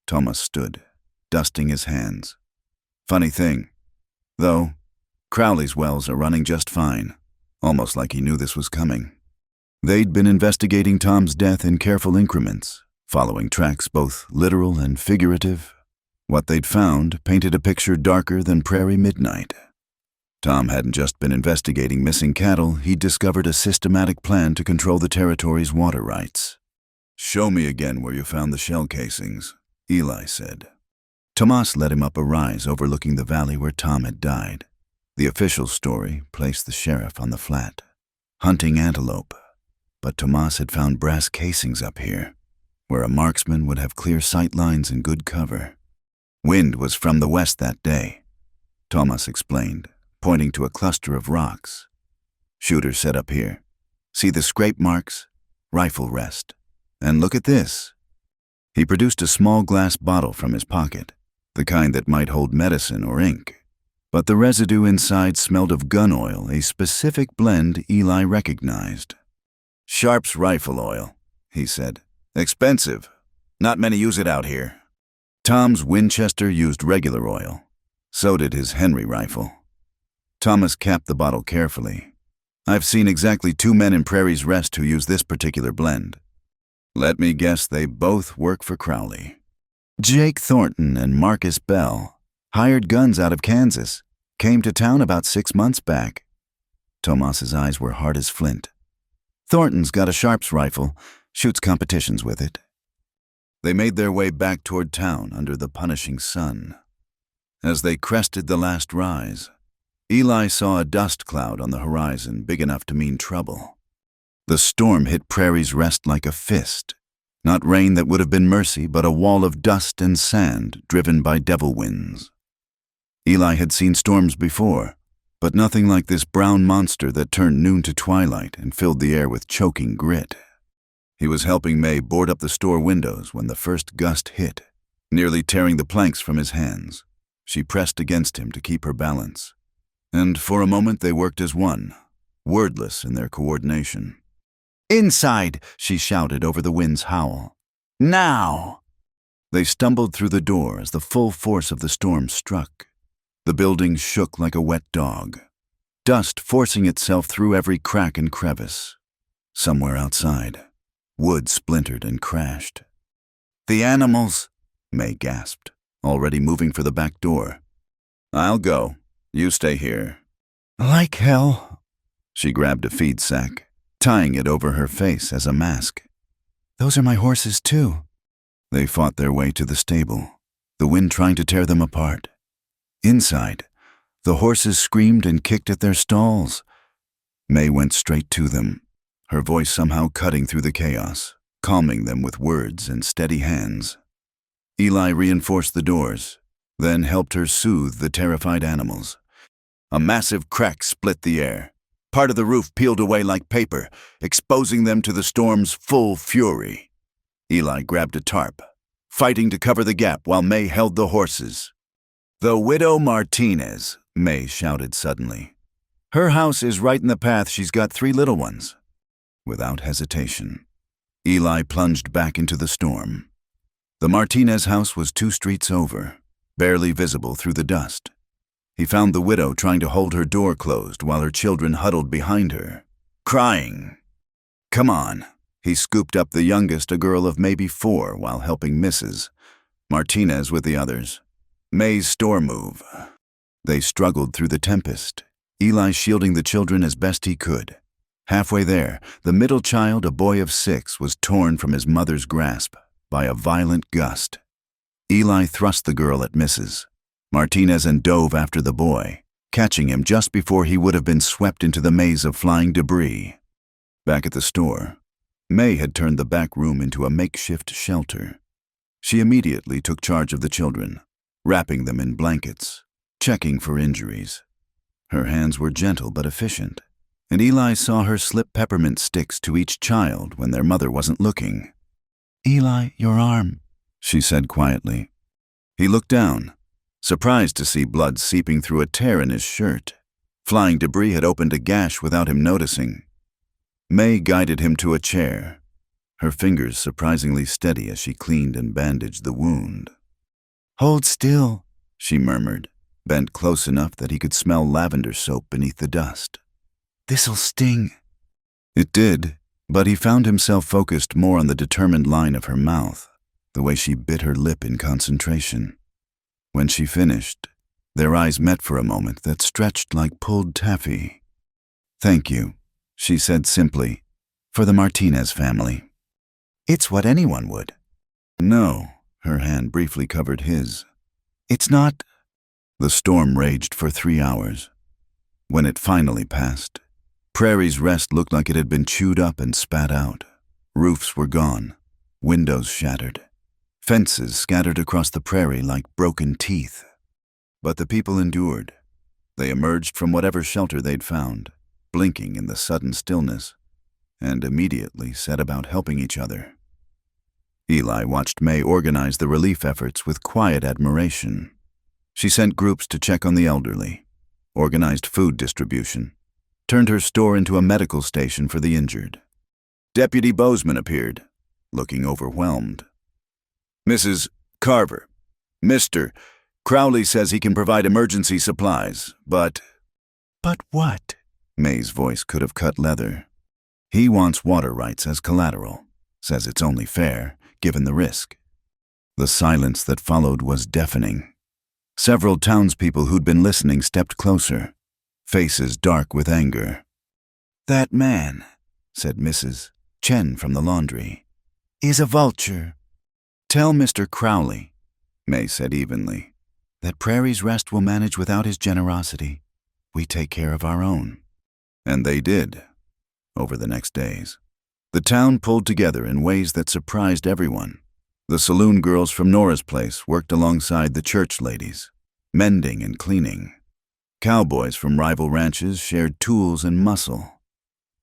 Thomas stood, dusting his hands. Funny thing, though, Crowley's wells are running just fine. Almost like he knew this was coming. They'd been investigating Tom's death in careful increments, following tracks both literal and figurative. What they'd found painted a picture darker than prairie midnight. Tom hadn't just been investigating missing cattle, he'd discovered a systematic plan to control the territory's water rights. Show me again where you found the shell casings, Eli said. Tomas led him up a rise overlooking the valley where Tom had died. The official story placed the sheriff on the flat, hunting antelope, but Tomas had found brass casings up here, where a marksman would have clear sight lines and good cover. Wind was from the west that day, Tomas explained, pointing to a cluster of rocks. Shooter set up here. See the scrape marks? Rifle rest. And look at this. He produced a small glass bottle from his pocket, the kind that might hold medicine or ink. But the residue inside smelled of gun oil, a specific blend Eli recognized. Sharp's rifle oil, he said. Expensive. Not many use it out here. Tom's Winchester used regular oil. So did his Henry rifle. Thomas capped the bottle carefully. I've seen exactly 2 men in Prairie's Rest who use this particular blend. Let me guess they both work for Crowley. Jake Thornton and Marcus Bell hired guns out of Kansas, came to town about 6 months back. Tomas's eyes were hard as flint. Thornton's got a Sharp's rifle, shoots competitions with it. They made their way back toward town under the punishing sun. As they crested the last rise, Eli saw a dust cloud on the horizon big enough to mean trouble. The storm hit Prairie's Rest like a fist. Not rain that would have been mercy, but a wall of dust and sand driven by devil winds. Eli had seen storms before, but nothing like this brown monster that turned noon to twilight and filled the air with choking grit. He was helping May board up the store windows when the first gust hit, nearly tearing the planks from his hands. She pressed against him to keep her balance. And for a moment they worked as one, wordless in their coordination. "Inside!" she shouted over the wind's howl. "Now!" They stumbled through the door as the full force of the storm struck. The building shook like a wet dog, dust forcing itself through every crack and crevice. Somewhere outside, wood splintered and crashed. "The animals!" May gasped, already moving for the back door. "I'll go. You stay here." "Like hell." She grabbed a feed sack, tying it over her face as a mask. "Those are my horses, too." They fought their way to the stable, the wind trying to tear them apart. Inside, the horses screamed and kicked at their stalls. May went straight to them, her voice somehow cutting through the chaos, calming them with words and steady hands. Eli reinforced the doors, then helped her soothe the terrified animals. A massive crack split the air. Part of the roof peeled away like paper, exposing them to the storm's full fury. Eli grabbed a tarp, fighting to cover the gap while May held the horses. "The widow Martinez," May shouted suddenly. "Her house is right in the path. She's got 3 little ones." Without hesitation, Eli plunged back into the storm. The Martinez house was 2 streets over, barely visible through the dust. He found the widow trying to hold her door closed while her children huddled behind her, crying. "Come on." He scooped up the youngest, a girl of maybe 4, while helping Mrs. Martinez with the others. May's store move. They struggled through the tempest, Eli shielding the children as best he could. Halfway there, the middle child, a boy of 6, was torn from his mother's grasp by a violent gust. Eli thrust the girl at Mrs. Martinez and dove after the boy, catching him just before he would have been swept into the maze of flying debris. Back at the store, May had turned the back room into a makeshift shelter. She immediately took charge of the children, wrapping them in blankets, checking for injuries. Her hands were gentle but efficient, and Eli saw her slip peppermint sticks to each child when their mother wasn't looking. "Eli, your arm," she said quietly. He looked down, surprised to see blood seeping through a tear in his shirt. Flying debris had opened a gash without him noticing. May guided him to a chair, her fingers surprisingly steady as she cleaned and bandaged the wound. "Hold still," she murmured, bent close enough that he could smell lavender soap beneath the dust. "This'll sting." It did, but he found himself focused more on the determined line of her mouth, the way she bit her lip in concentration. When she finished, their eyes met for a moment that stretched like pulled taffy. "Thank you," she said simply, "for the Martinez family." "It's what anyone would." "No," her hand briefly covered his. "It's not." The storm raged for 3 hours. When it finally passed, Prairie's Rest looked like it had been chewed up and spat out. Roofs were gone, windows shattered, fences scattered across the prairie like broken teeth. But the people endured. They emerged from whatever shelter they'd found, blinking in the sudden stillness, and immediately set about helping each other. Eli watched May organize the relief efforts with quiet admiration. She sent groups to check on the elderly, organized food distribution, turned her store into a medical station for the injured. Deputy Bozeman appeared, looking overwhelmed. "Mrs. Carver, Mr. Crowley says he can provide emergency supplies, but—" But what? May's voice could have cut leather. "He wants water rights as collateral. Says it's only fair, given the risk." The silence that followed was deafening. Several townspeople who'd been listening stepped closer, faces dark with anger. "That man," said Mrs. Chen from the laundry, "is a vulture." "Tell Mr. Crowley," May said evenly, "that Prairie's Rest will manage without his generosity. We take care of our own." And they did, over the next days. The town pulled together in ways that surprised everyone. The saloon girls from Nora's place worked alongside the church ladies, mending and cleaning. Cowboys from rival ranches shared tools and muscle.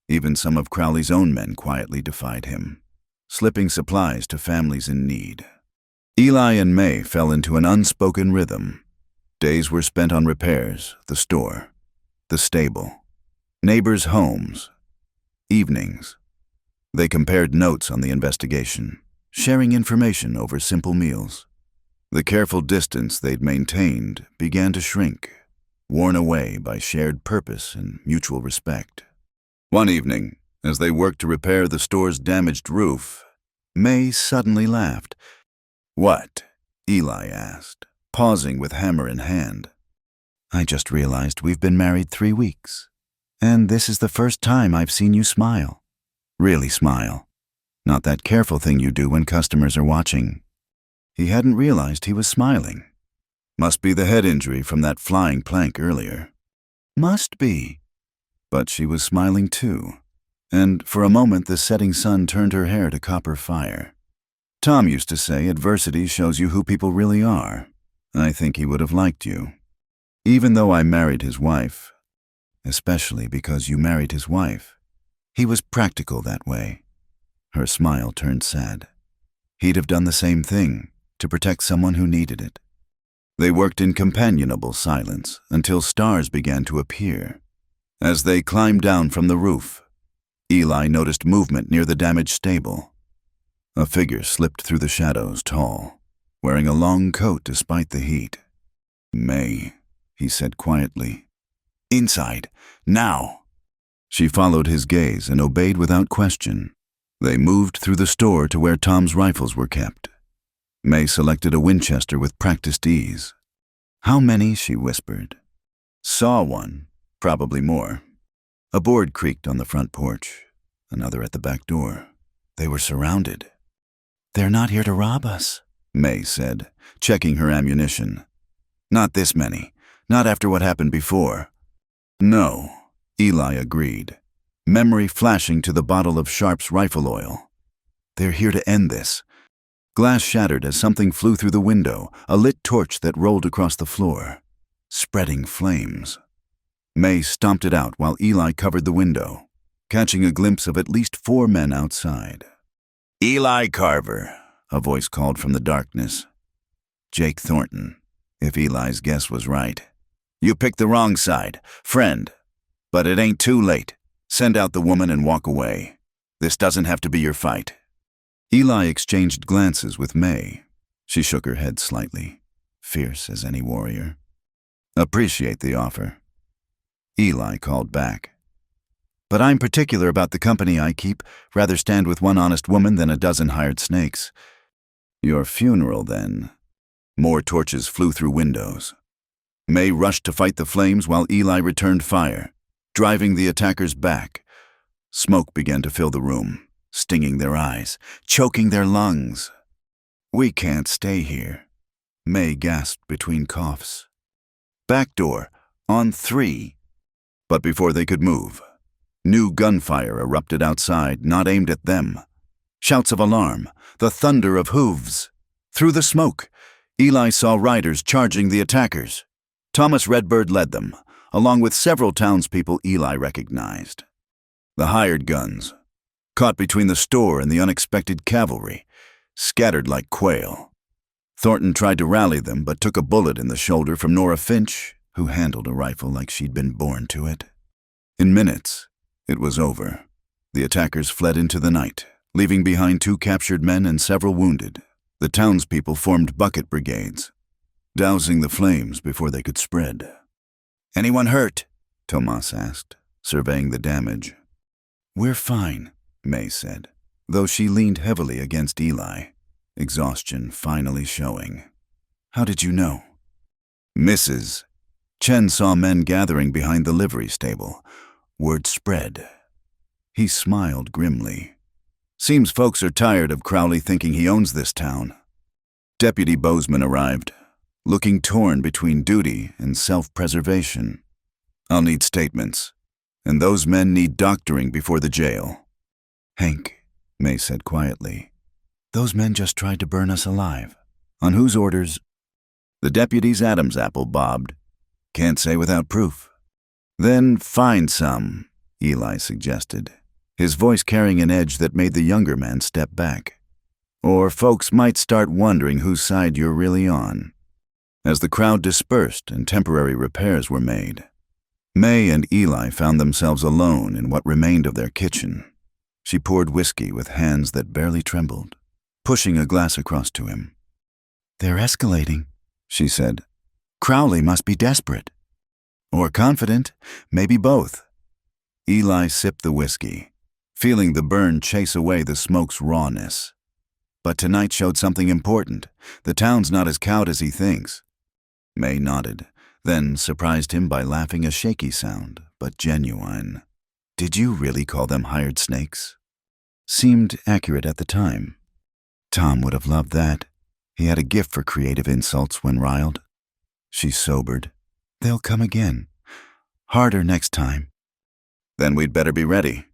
Even some of Crowley's own men quietly defied him, slipping supplies to families in need. Eli and May fell into an unspoken rhythm. Days were spent on repairs, the store, the stable, neighbors' homes. Evenings, they compared notes on the investigation, sharing information over simple meals. The careful distance they'd maintained began to shrink, worn away by shared purpose and mutual respect. One evening, as they worked to repair the store's damaged roof, May suddenly laughed. "What?" Eli asked, pausing with hammer in hand. "I just realized we've been married 3 weeks, and this is the first time I've seen you smile. Really smile. Not that careful thing you do when customers are watching." He hadn't realized he was smiling. Must be the head injury from that flying plank earlier. Must be. But she was smiling too, and for a moment the setting sun turned her hair to copper fire. Tom used to say adversity shows you who people really are. I think he would have liked you. Even though I married his wife, especially because you married his wife. He was practical that way. Her smile turned sad. He'd have done the same thing to protect someone who needed it. They worked in companionable silence until stars began to appear. As they climbed down from the roof, Eli noticed movement near the damaged stable. A figure slipped through the shadows, tall, wearing a long coat despite the heat. "May," he said quietly. "Inside, now." She followed his gaze and obeyed without question. They moved through the store to where Tom's rifles were kept. May selected a Winchester with practiced ease. "How many?" she whispered. "Saw one, probably more." A board creaked on the front porch, another at the back door. They were surrounded. "They're not here to rob us," May said, checking her ammunition. "Not this many, not after what happened before." "No," Eli agreed, memory flashing to the bottle of Sharp's rifle oil. "They're here to end this." Glass shattered as something flew through the window, a lit torch that rolled across the floor, spreading flames. May stomped it out while Eli covered the window, catching a glimpse of at least 4 men outside. "Eli Carver," a voice called from the darkness. Jake Thornton, if Eli's guess was right. "You picked the wrong side, friend. But it ain't too late. Send out the woman and walk away. This doesn't have to be your fight." Eli exchanged glances with May. She shook her head slightly, fierce as any warrior. "Appreciate the offer." Eli called back. "But I'm particular about the company I keep. Rather stand with one honest woman than a dozen hired snakes." "Your funeral, then." More torches flew through windows. May rushed to fight the flames while Eli returned fire, driving the attackers back. Smoke began to fill the room, stinging their eyes, choking their lungs. "We can't stay here," May gasped between coughs. "Back door, on 3. But before they could move, new gunfire erupted outside, not aimed at them. Shouts of alarm, the thunder of hooves. Through the smoke, Eli saw riders charging the attackers. Thomas Redbird led them, along with several townspeople Eli recognized. The hired guns, caught between the store and the unexpected cavalry, scattered like quail. Thornton tried to rally them, but took a bullet in the shoulder from Nora Finch, who handled a rifle like she'd been born to it. In minutes, it was over. The attackers fled into the night, leaving behind 2 captured men and several wounded. The townspeople formed bucket brigades, dousing the flames before they could spread. "Anyone hurt?" Tomas asked, surveying the damage. "We're fine," May said, though she leaned heavily against Eli, exhaustion finally showing. "How did you know?" "Mrs. Chen saw men gathering behind the livery stable. Word spread." He smiled grimly. "Seems folks are tired of Crowley thinking he owns this town." Deputy Bozeman arrived, looking torn between duty and self-preservation. "I'll need statements, and those men need doctoring before the jail." "Hank," May said quietly, "those men just tried to burn us alive. On whose orders?" The deputy's Adam's apple bobbed. "Can't say without proof." "Then find some," Eli suggested, his voice carrying an edge that made the younger man step back. "Or folks might start wondering whose side you're really on." As the crowd dispersed and temporary repairs were made, May and Eli found themselves alone in what remained of their kitchen. She poured whiskey with hands that barely trembled, pushing a glass across to him. "They're escalating," she said. "Crowley must be desperate." "Or confident, maybe both." Eli sipped the whiskey, feeling the burn chase away the smoke's rawness. "But tonight showed something important. The town's not as cowed as he thinks." May nodded, then surprised him by laughing, a shaky sound, but genuine. "Did you really call them hired snakes?" Seemed accurate at the time. Tom would have loved that. He had a gift for creative insults when riled. She sobered. "They'll come again. Harder next time." "Then we'd better be ready."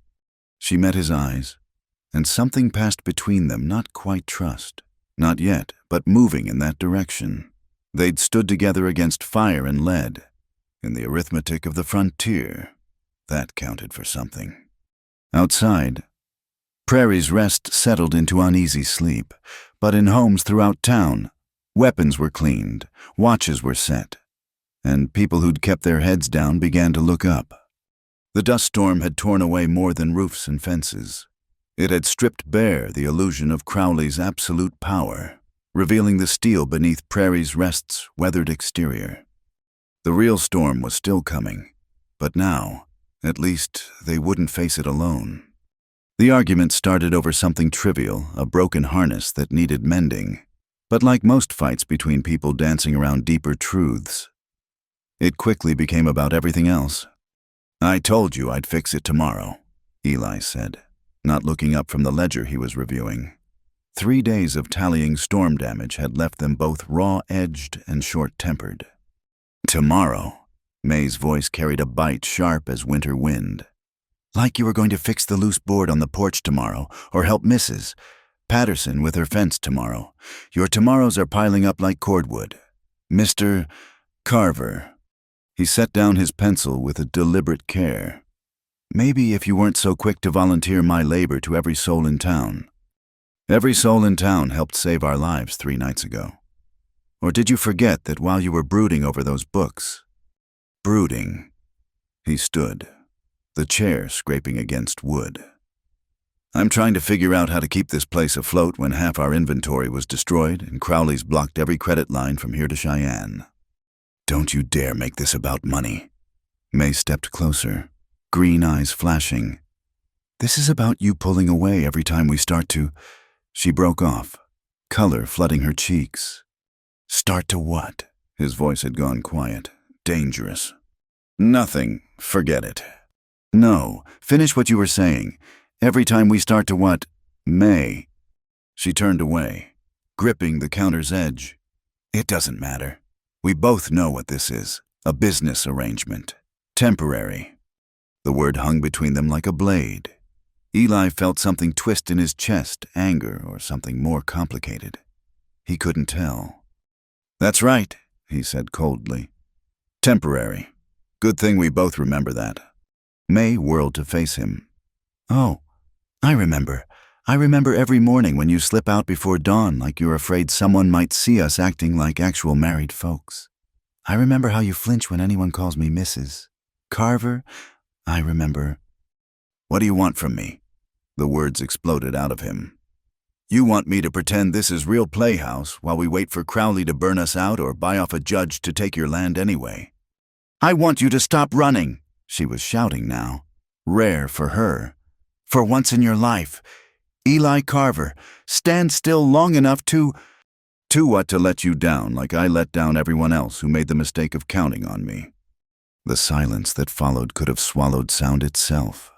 She met his eyes, and something passed between them, not quite trust. Not yet, but moving in that direction. They'd stood together against fire and lead. In the arithmetic of the frontier, that counted for something. Outside, Prairie's rest settled into uneasy sleep, but in homes throughout town, weapons were cleaned, watches were set, and people who'd kept their heads down began to look up. The dust storm had torn away more than roofs and fences. It had stripped bare the illusion of Crowley's absolute power, revealing the steel beneath Prairie's Rest's weathered exterior. The real storm was still coming, but now, at least, they wouldn't face it alone. The argument started over something trivial, a broken harness that needed mending. But like most fights between people dancing around deeper truths, it quickly became about everything else. "I told you I'd fix it tomorrow," Eli said, not looking up from the ledger he was reviewing. 3 days of tallying storm damage had left them both raw-edged and short-tempered. "Tomorrow," May's voice carried a bite sharp as winter wind. "Like you were going to fix the loose board on the porch tomorrow, or help Mrs. Patterson with her fence tomorrow. Your tomorrows are piling up like cordwood. Mr. Carver." He set down his pencil with a deliberate care. "Maybe if you weren't so quick to volunteer my labor to every soul in town." "Every soul in town helped save our lives 3 nights ago. Or did you forget that while you were brooding over those books?" "Brooding." He stood, the chair scraping against wood. "I'm trying to figure out how to keep this place afloat when half our inventory was destroyed and Crowley's blocked every credit line from here to Cheyenne." "Don't you dare make this about money." May stepped closer, green eyes flashing. "This is about you pulling away every time we start to—" She broke off, color flooding her cheeks. "Start to what?" His voice had gone quiet, dangerous. "Nothing. Forget it." "No, finish what you were saying. Every time we start to what?" "May." She turned away, gripping the counter's edge. "It doesn't matter. We both know what this is. A business arrangement. Temporary." The word hung between them like a blade. Eli felt something twist in his chest, anger or something more complicated. He couldn't tell. "That's right," he said coldly. "Temporary. Good thing we both remember that. May whirled to face him. Oh, I remember. I remember every morning when you slip out before dawn like you're afraid someone might see us acting like actual married folks. I remember how you flinch when anyone calls me Mrs. Carver. I remember. What do you want from me? The words exploded out of him. You want me to pretend this is real Playhouse while we wait for Crowley to burn us out or buy off a judge to take your land anyway? I want you to stop running, she was shouting now. Rare for her. For once in your life. Eli Carver, stand still long enough to... To what? To let you down like I let down everyone else who made the mistake of counting on me. The silence that followed could have swallowed sound itself.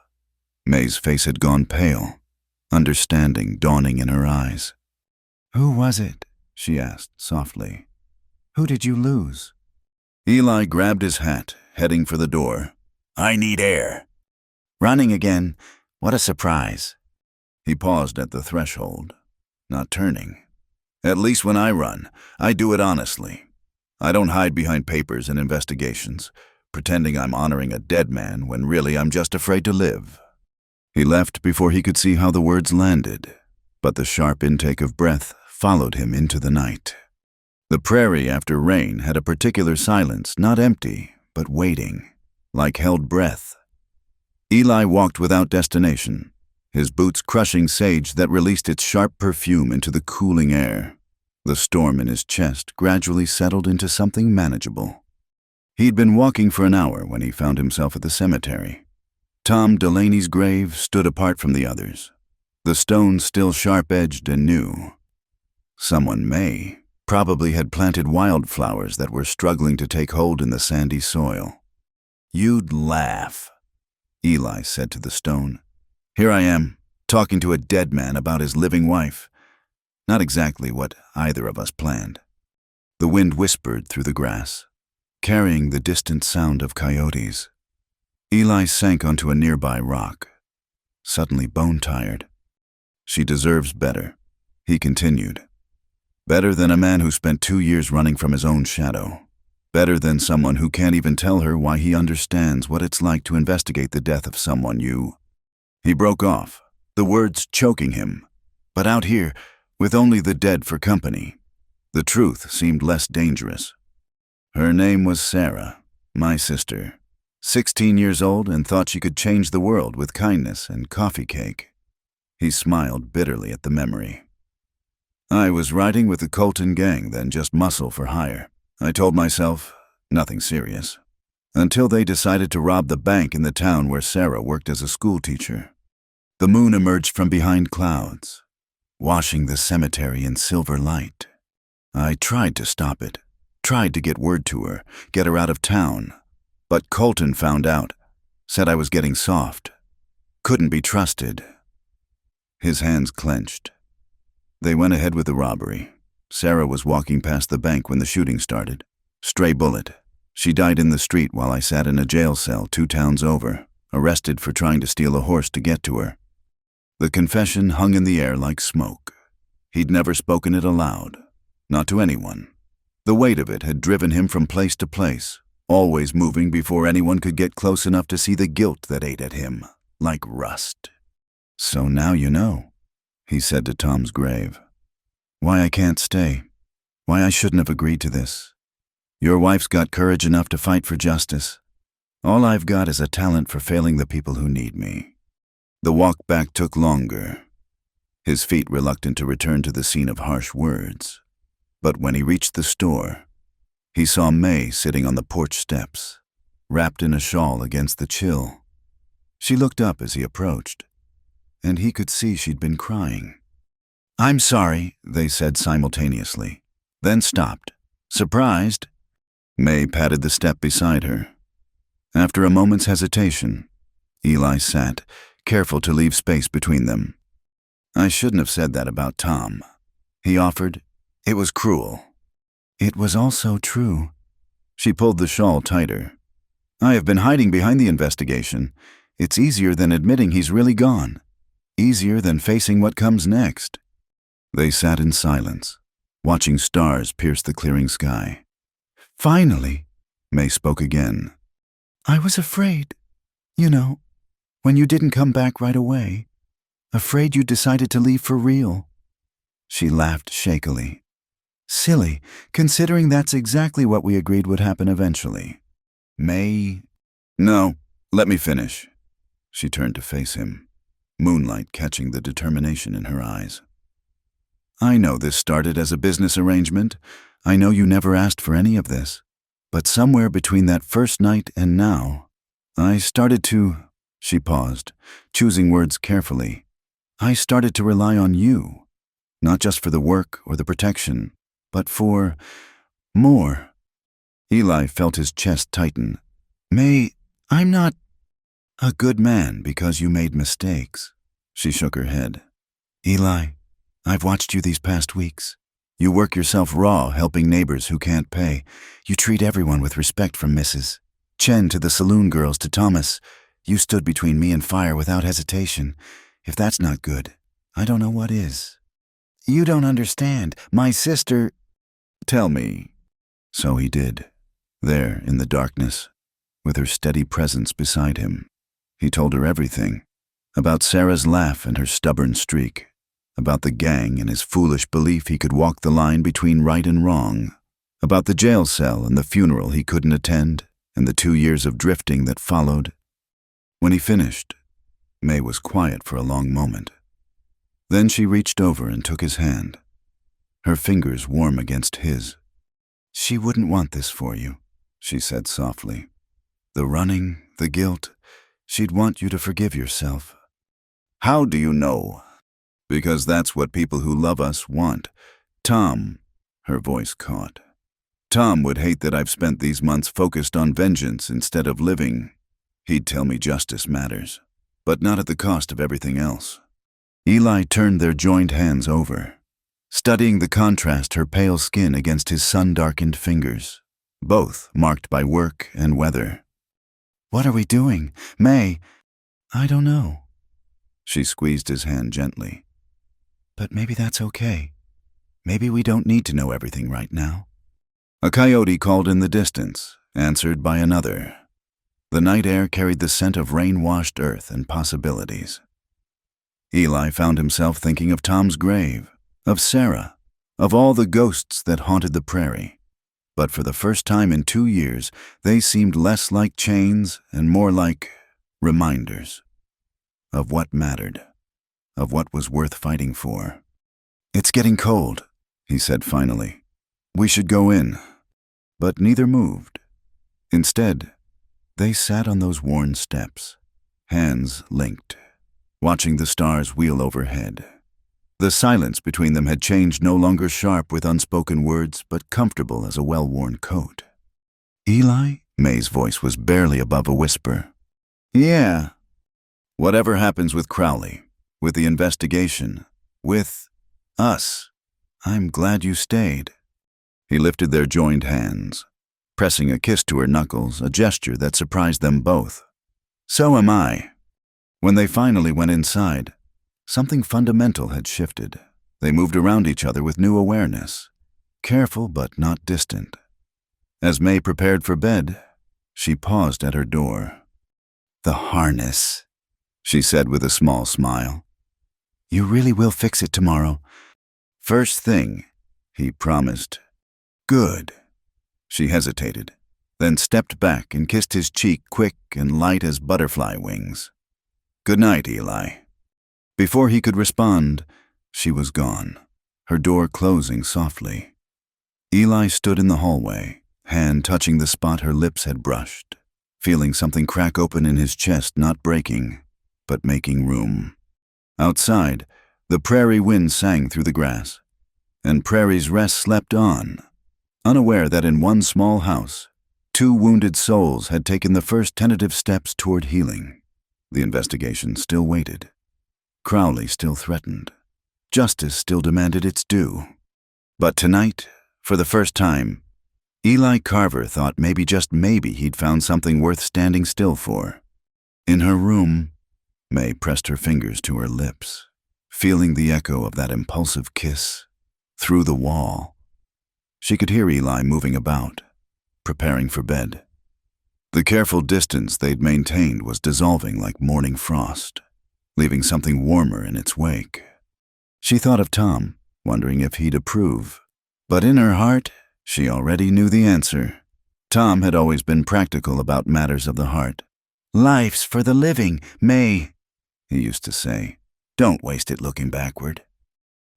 May's face had gone pale, understanding dawning in her eyes. Who was it? She asked softly. Who did you lose? Eli grabbed his hat, heading for the door. I need air. Running again. What a surprise. He paused at the threshold, not turning. At least when I run, I do it honestly. I don't hide behind papers and investigations, pretending I'm honoring a dead man when really I'm just afraid to live. He left before he could see how the words landed, but the sharp intake of breath followed him into the night. The prairie after rain had a particular silence, not empty, but waiting, like held breath. Eli walked without destination, his boots crushing sage that released its sharp perfume into the cooling air. The storm in his chest gradually settled into something manageable. He'd been walking for an hour when he found himself at the cemetery. Tom Delaney's grave stood apart from the others, the stones still sharp-edged and new. Someone probably had planted wildflowers that were struggling to take hold in the sandy soil. You'd laugh, Eli said to the stone. Here I am, talking to a dead man about his living wife. Not exactly what either of us planned. The wind whispered through the grass, carrying the distant sound of coyotes. Eli sank onto a nearby rock, suddenly bone-tired. She deserves better, he continued. Better than a man who spent 2 years running from his own shadow. Better than someone who can't even tell her why he understands what it's like to investigate the death of someone you... He broke off, the words choking him. But out here, with only the dead for company, the truth seemed less dangerous. Her name was Sarah, my sister. 16 years old and thought she could change the world with kindness and coffee cake. He smiled bitterly at the memory. I was riding with the Colton gang, then just muscle for hire. I told myself, nothing serious. Until they decided to rob the bank in the town where Sarah worked as a schoolteacher. The moon emerged from behind clouds, washing the cemetery in silver light. I tried to stop it, tried to get word to her, get her out of town. But Colton found out, said I was getting soft. Couldn't be trusted. His hands clenched. They went ahead with the robbery. Sarah was walking past the bank when the shooting started. Stray bullet. She died in the street while I sat in a jail cell 2 towns over, arrested for trying to steal a horse to get to her. The confession hung in the air like smoke. He'd never spoken it aloud, not to anyone. The weight of it had driven him from place to place, always moving before anyone could get close enough to see the guilt that ate at him, like rust. So now you know, he said to Tom's grave. Why I can't stay. Why I shouldn't have agreed to this. Your wife's got courage enough to fight for justice. All I've got is a talent for failing the people who need me. The walk back took longer, his feet reluctant to return to the scene of harsh words. But when he reached the store, he saw May sitting on the porch steps, wrapped in a shawl against the chill. She looked up as he approached, and he could see she'd been crying. I'm sorry, they said simultaneously, then stopped. Surprised? May patted the step beside her. After a moment's hesitation, Eli sat, careful to leave space between them. I shouldn't have said that about Tom, he offered. It was cruel. It was also true. She pulled the shawl tighter. I have been hiding behind the investigation. It's easier than admitting he's really gone. Easier than facing what comes next. They sat in silence, watching stars pierce the clearing sky. Finally, May spoke again. I was afraid. You know, when you didn't come back right away. Afraid you decided to leave for real. She laughed shakily. Silly, considering that's exactly what we agreed would happen eventually. May... No, let me finish. She turned to face him, moonlight catching the determination in her eyes. I know this started as a business arrangement. I know you never asked for any of this. But somewhere between that first night and now, I started to... She paused, choosing words carefully. I started to rely on you, not just for the work or the protection, but for more. Eli felt his chest tighten. May, I'm not a good man because you made mistakes. She shook her head. Eli, I've watched you these past weeks. You work yourself raw helping neighbors who can't pay. You treat everyone with respect from Mrs. Chen to the saloon girls to Thomas. You stood between me and fire without hesitation. If that's not good, I don't know what is. You don't understand. My sister... Tell me. So he did. There, in the darkness, with her steady presence beside him. He told her everything. About Sarah's laugh and her stubborn streak. About the gang and his foolish belief he could walk the line between right and wrong. About the jail cell and the funeral he couldn't attend, and the 2 years of drifting that followed. When he finished, May was quiet for a long moment. Then she reached over and took his hand, her fingers warm against his. She wouldn't want this for you, she said softly. The running, the guilt, she'd want you to forgive yourself. How do you know? Because that's what people who love us want. Tom, her voice caught. Tom would hate that I've spent these months focused on vengeance instead of living. He'd tell me justice matters, but not at the cost of everything else. Eli turned their joined hands over, studying the contrast her pale skin against his sun-darkened fingers, both marked by work and weather. What are we doing? May, I don't know. She squeezed his hand gently. But maybe that's okay. Maybe we don't need to know everything right now. A coyote called in the distance, answered by another. The night air carried the scent of rain-washed earth and possibilities. Eli found himself thinking of Tom's grave, of Sarah, of all the ghosts that haunted the prairie. But for the first time in 2 years, they seemed less like chains and more like reminders of what mattered, of what was worth fighting for. It's getting cold, he said finally. We should go in. But neither moved. Instead, they sat on those worn steps, hands linked, watching the stars wheel overhead. The silence between them had changed, no longer sharp with unspoken words, but comfortable as a well-worn coat. Eli? May's voice was barely above a whisper. Yeah. Whatever happens with Crowley, with the investigation, with us, I'm glad you stayed. He lifted their joined hands, pressing a kiss to her knuckles, a gesture that surprised them both. So am I. When they finally went inside, something fundamental had shifted. They moved around each other with new awareness, careful but not distant. As May prepared for bed, she paused at her door. The harness, she said with a small smile. You really will fix it tomorrow. First thing, he promised. Good. She hesitated, then stepped back and kissed his cheek quick and light as butterfly wings. Good night, Eli. Before he could respond, she was gone, her door closing softly. Eli stood in the hallway, hand touching the spot her lips had brushed, feeling something crack open in his chest, not breaking, but making room. Outside, the prairie wind sang through the grass, and Prairie's rest slept on, unaware that in one small house, 2 wounded souls had taken the first tentative steps toward healing. The investigation still waited. Crowley still threatened. Justice still demanded its due. But tonight, for the first time, Eli Carver thought maybe, just maybe, he'd found something worth standing still for. In her room, May pressed her fingers to her lips, feeling the echo of that impulsive kiss through the wall. She could hear Eli moving about, preparing for bed. The careful distance they'd maintained was dissolving like morning frost, leaving something warmer in its wake. She thought of Tom, wondering if he'd approve. But in her heart, she already knew the answer. Tom had always been practical about matters of the heart. "Life's for the living, May," he used to say. "Don't waste it looking backward."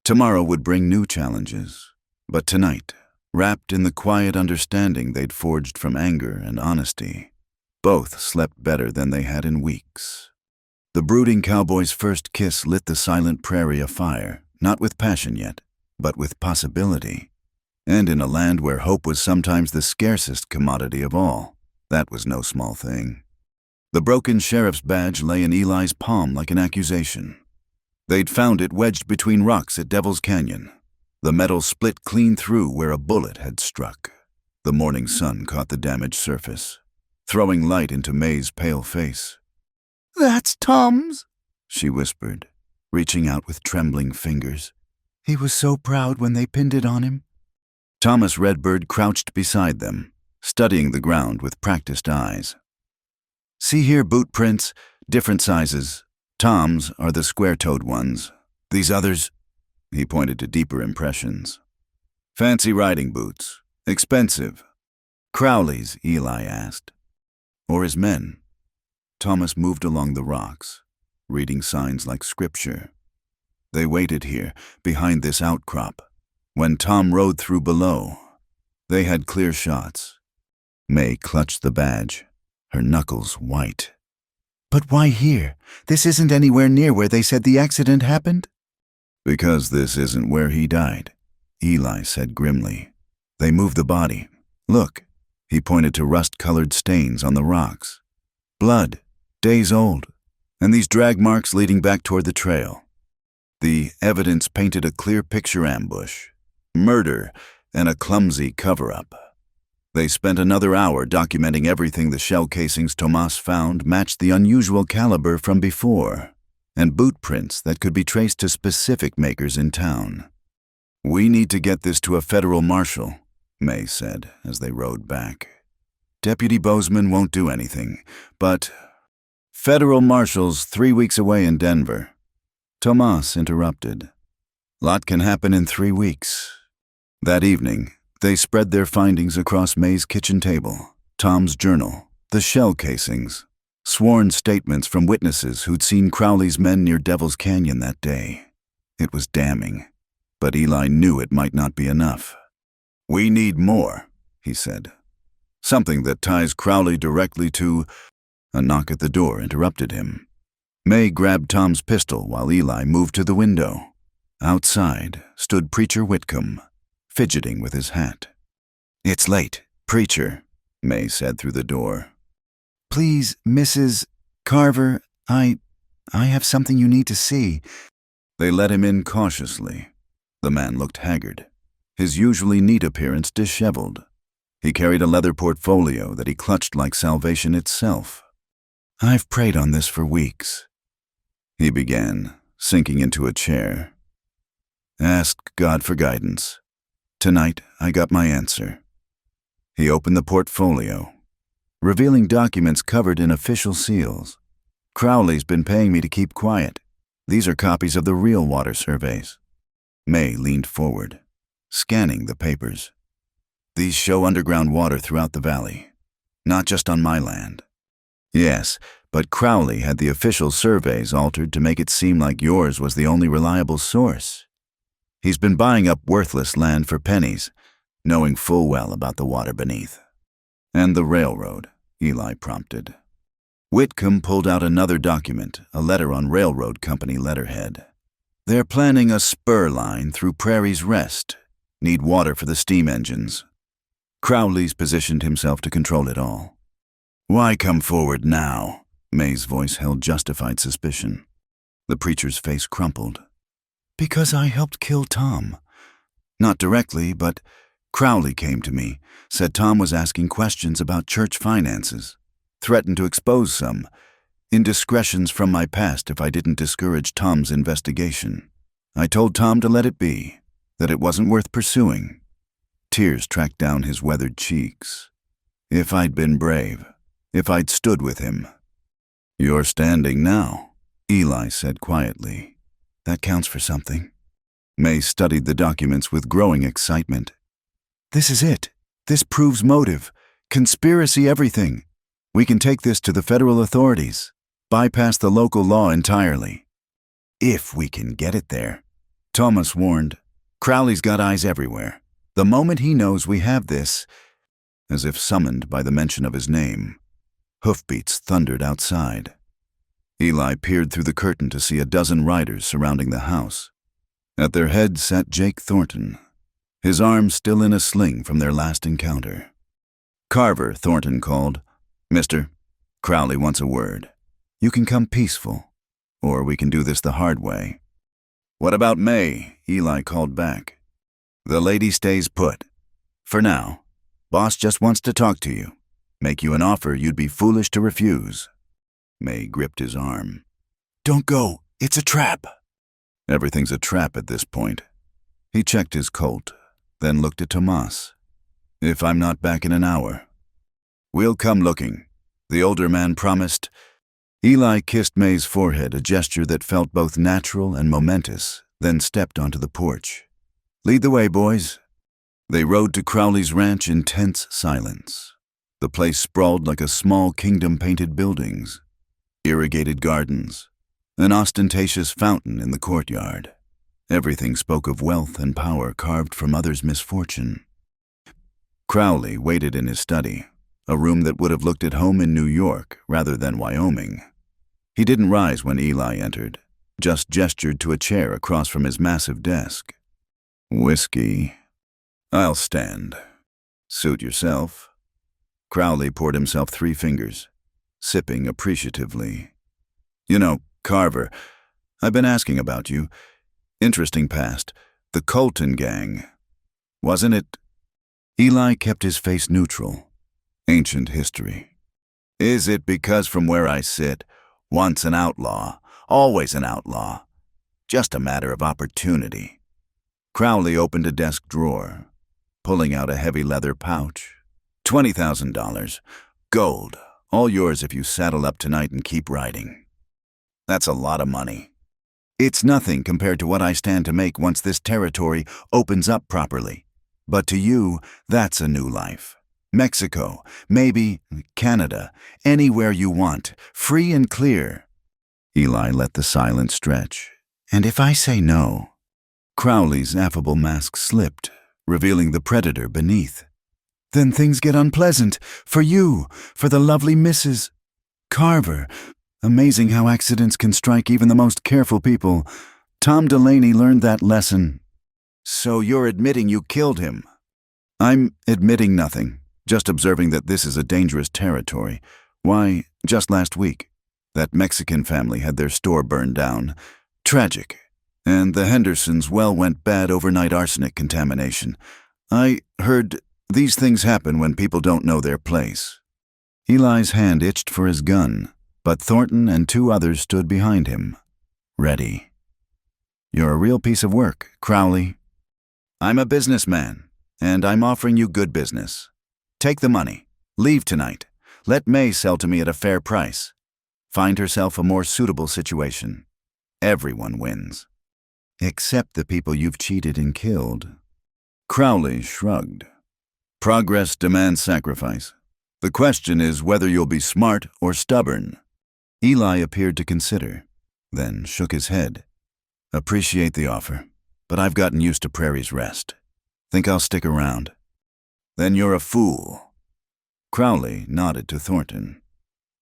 Tomorrow would bring new challenges, but tonight, wrapped in the quiet understanding they'd forged from anger and honesty, both slept better than they had in weeks. The brooding cowboy's first kiss lit the silent prairie afire, not with passion yet, but with possibility. And in a land where hope was sometimes the scarcest commodity of all, that was no small thing. The broken sheriff's badge lay in Eli's palm like an accusation. They'd found it wedged between rocks at Devil's Canyon. The metal split clean through where a bullet had struck. The morning sun caught the damaged surface, throwing light into May's pale face. "That's Tom's," she whispered, reaching out with trembling fingers. "He was so proud when they pinned it on him." Thomas Redbird crouched beside them, studying the ground with practiced eyes. "See here, boot prints, different sizes. Tom's are the square-toed ones. These others," he pointed to deeper impressions. "Fancy riding boots. Expensive." "Crowley's?" Eli asked. "Or his men?" Thomas moved along the rocks, reading signs like scripture. They waited here, behind this outcrop. When Tom rode through below, they had clear shots. May clutched the badge, her knuckles white. "But why here? This isn't anywhere near where they said the accident happened?" "Because this isn't where he died," Eli said grimly. "They moved the body. Look," he pointed to rust-colored stains on the rocks. "Blood, days old, and these drag marks leading back toward the trail." The evidence painted a clear picture ambush, murder, and a clumsy cover-up. They spent another hour documenting everything. The shell casings Tomas found matched the unusual caliber from before, and boot prints that could be traced to specific makers in town. "We need to get this to a federal marshal," May said as they rode back. "Deputy Bozeman won't do anything, but federal marshal's 3 weeks away in Denver." Tomas interrupted. "Lot can happen in 3 weeks." That evening, they spread their findings across May's kitchen table, Tom's journal, the shell casings, sworn statements from witnesses who'd seen Crowley's men near Devil's Canyon that day. It was damning, but Eli knew it might not be enough. "We need more," he said. "Something that ties Crowley directly to—" A knock at the door interrupted him. May grabbed Tom's pistol while Eli moved to the window. Outside stood Preacher Whitcomb, fidgeting with his hat. "It's late, Preacher," May said through the door. "Please, Mrs. Carver, I have something you need to see." They let him in cautiously. The man looked haggard, his usually neat appearance disheveled. He carried a leather portfolio that he clutched like salvation itself. "I've prayed on this for weeks," he began, sinking into a chair. "Asked God for guidance. Tonight, I got my answer." He opened the portfolio, revealing documents covered in official seals. "Crowley's been paying me to keep quiet. These are copies of the real water surveys." May leaned forward, scanning the papers. "These show underground water throughout the valley, not just on my land." "Yes, but Crowley had the official surveys altered to make it seem like yours was the only reliable source. He's been buying up worthless land for pennies, knowing full well about the water beneath." "And the railroad," Eli prompted. Whitcomb pulled out another document, a letter on railroad company letterhead. "They're planning a spur line through Prairie's Rest. Need water for the steam engines." Crowley's positioned himself to control it all. "Why come forward now?" May's voice held justified suspicion. The preacher's face crumpled. "Because I helped kill Tom. Not directly, but Crowley came to me, said Tom was asking questions about church finances, threatened to expose some indiscretions from my past if I didn't discourage Tom's investigation. I told Tom to let it be, that it wasn't worth pursuing." Tears tracked down his weathered cheeks. "If I'd been brave, if I'd stood with him. You're standing now, Eli said quietly. That counts for something. May studied the documents with growing excitement. This is it. This proves motive. Conspiracy everything. We can take this to the federal authorities. Bypass the local law entirely. If we can get it there. Thomas warned. Crowley's got eyes everywhere. The moment he knows we have this, as if summoned by the mention of his name, hoofbeats thundered outside. Eli peered through the curtain to see a dozen riders surrounding the house. At their head sat Jake Thornton, his arm still in a sling from their last encounter. "Carver," Thornton called. "Mister, Crowley wants a word. You can come peaceful, or we can do this the hard way." "What about May?" Eli called back. "The lady stays put. For now. Boss just wants to talk to you. Make you an offer you'd be foolish to refuse." May gripped his arm. "Don't go. It's a trap." Everything's a trap at this point. He checked his Colt, then looked at Tomas. "If I'm not back in an hour." "We'll come looking," the older man promised. Eli kissed May's forehead, a gesture that felt both natural and momentous, then stepped onto the porch. "Lead the way, boys." They rode to Crowley's ranch in tense silence. The place sprawled like a small kingdom painted buildings, irrigated gardens, an ostentatious fountain in the courtyard. Everything spoke of wealth and power carved from others' misfortune. Crowley waited in his study, a room that would have looked at home in New York rather than Wyoming. He didn't rise when Eli entered, just gestured to a chair across from his massive desk. "Whiskey. I'll stand. Suit yourself." Crowley poured himself 3 fingers, sipping appreciatively. "You know, Carver, I've been asking about you. Interesting past. The Colton gang. Wasn't it?" Eli kept his face neutral. "Ancient history. Is it because from where I sit, once an outlaw, always an outlaw? Just a matter of opportunity." Crowley opened a desk drawer, pulling out a heavy leather pouch. $20,000. Gold. All yours if you saddle up tonight and keep riding. That's a lot of money. It's nothing compared to what I stand to make once this territory opens up properly. But to you, that's a new life. Mexico, maybe Canada, anywhere you want, free and clear." Eli let the silence stretch. "And if I say no?" Crowley's affable mask slipped, revealing the predator beneath. "Then things get unpleasant. For you, for the lovely Mrs. Carver. Amazing how accidents can strike even the most careful people. Tom Delaney learned that lesson." "So you're admitting you killed him?" "I'm admitting nothing, just observing that this is a dangerous territory. Why, just last week, that Mexican family had their store burned down. Tragic. And the Hendersons' well went bad overnight arsenic contamination. I heard these things happen when people don't know their place." Eli's hand itched for his gun, but Thornton and 2 others stood behind him, ready. "You're a real piece of work, Crowley." "I'm a businessman, and I'm offering you good business. Take the money. Leave tonight. Let May sell to me at a fair price. Find herself a more suitable situation. Everyone wins. Except the people you've cheated and killed." Crowley shrugged. "Progress demands sacrifice. The question is whether you'll be smart or stubborn." Eli appeared to consider, then shook his head. "Appreciate the offer, but I've gotten used to Prairie's rest. Think I'll stick around." "Then you're a fool." Crowley nodded to Thornton.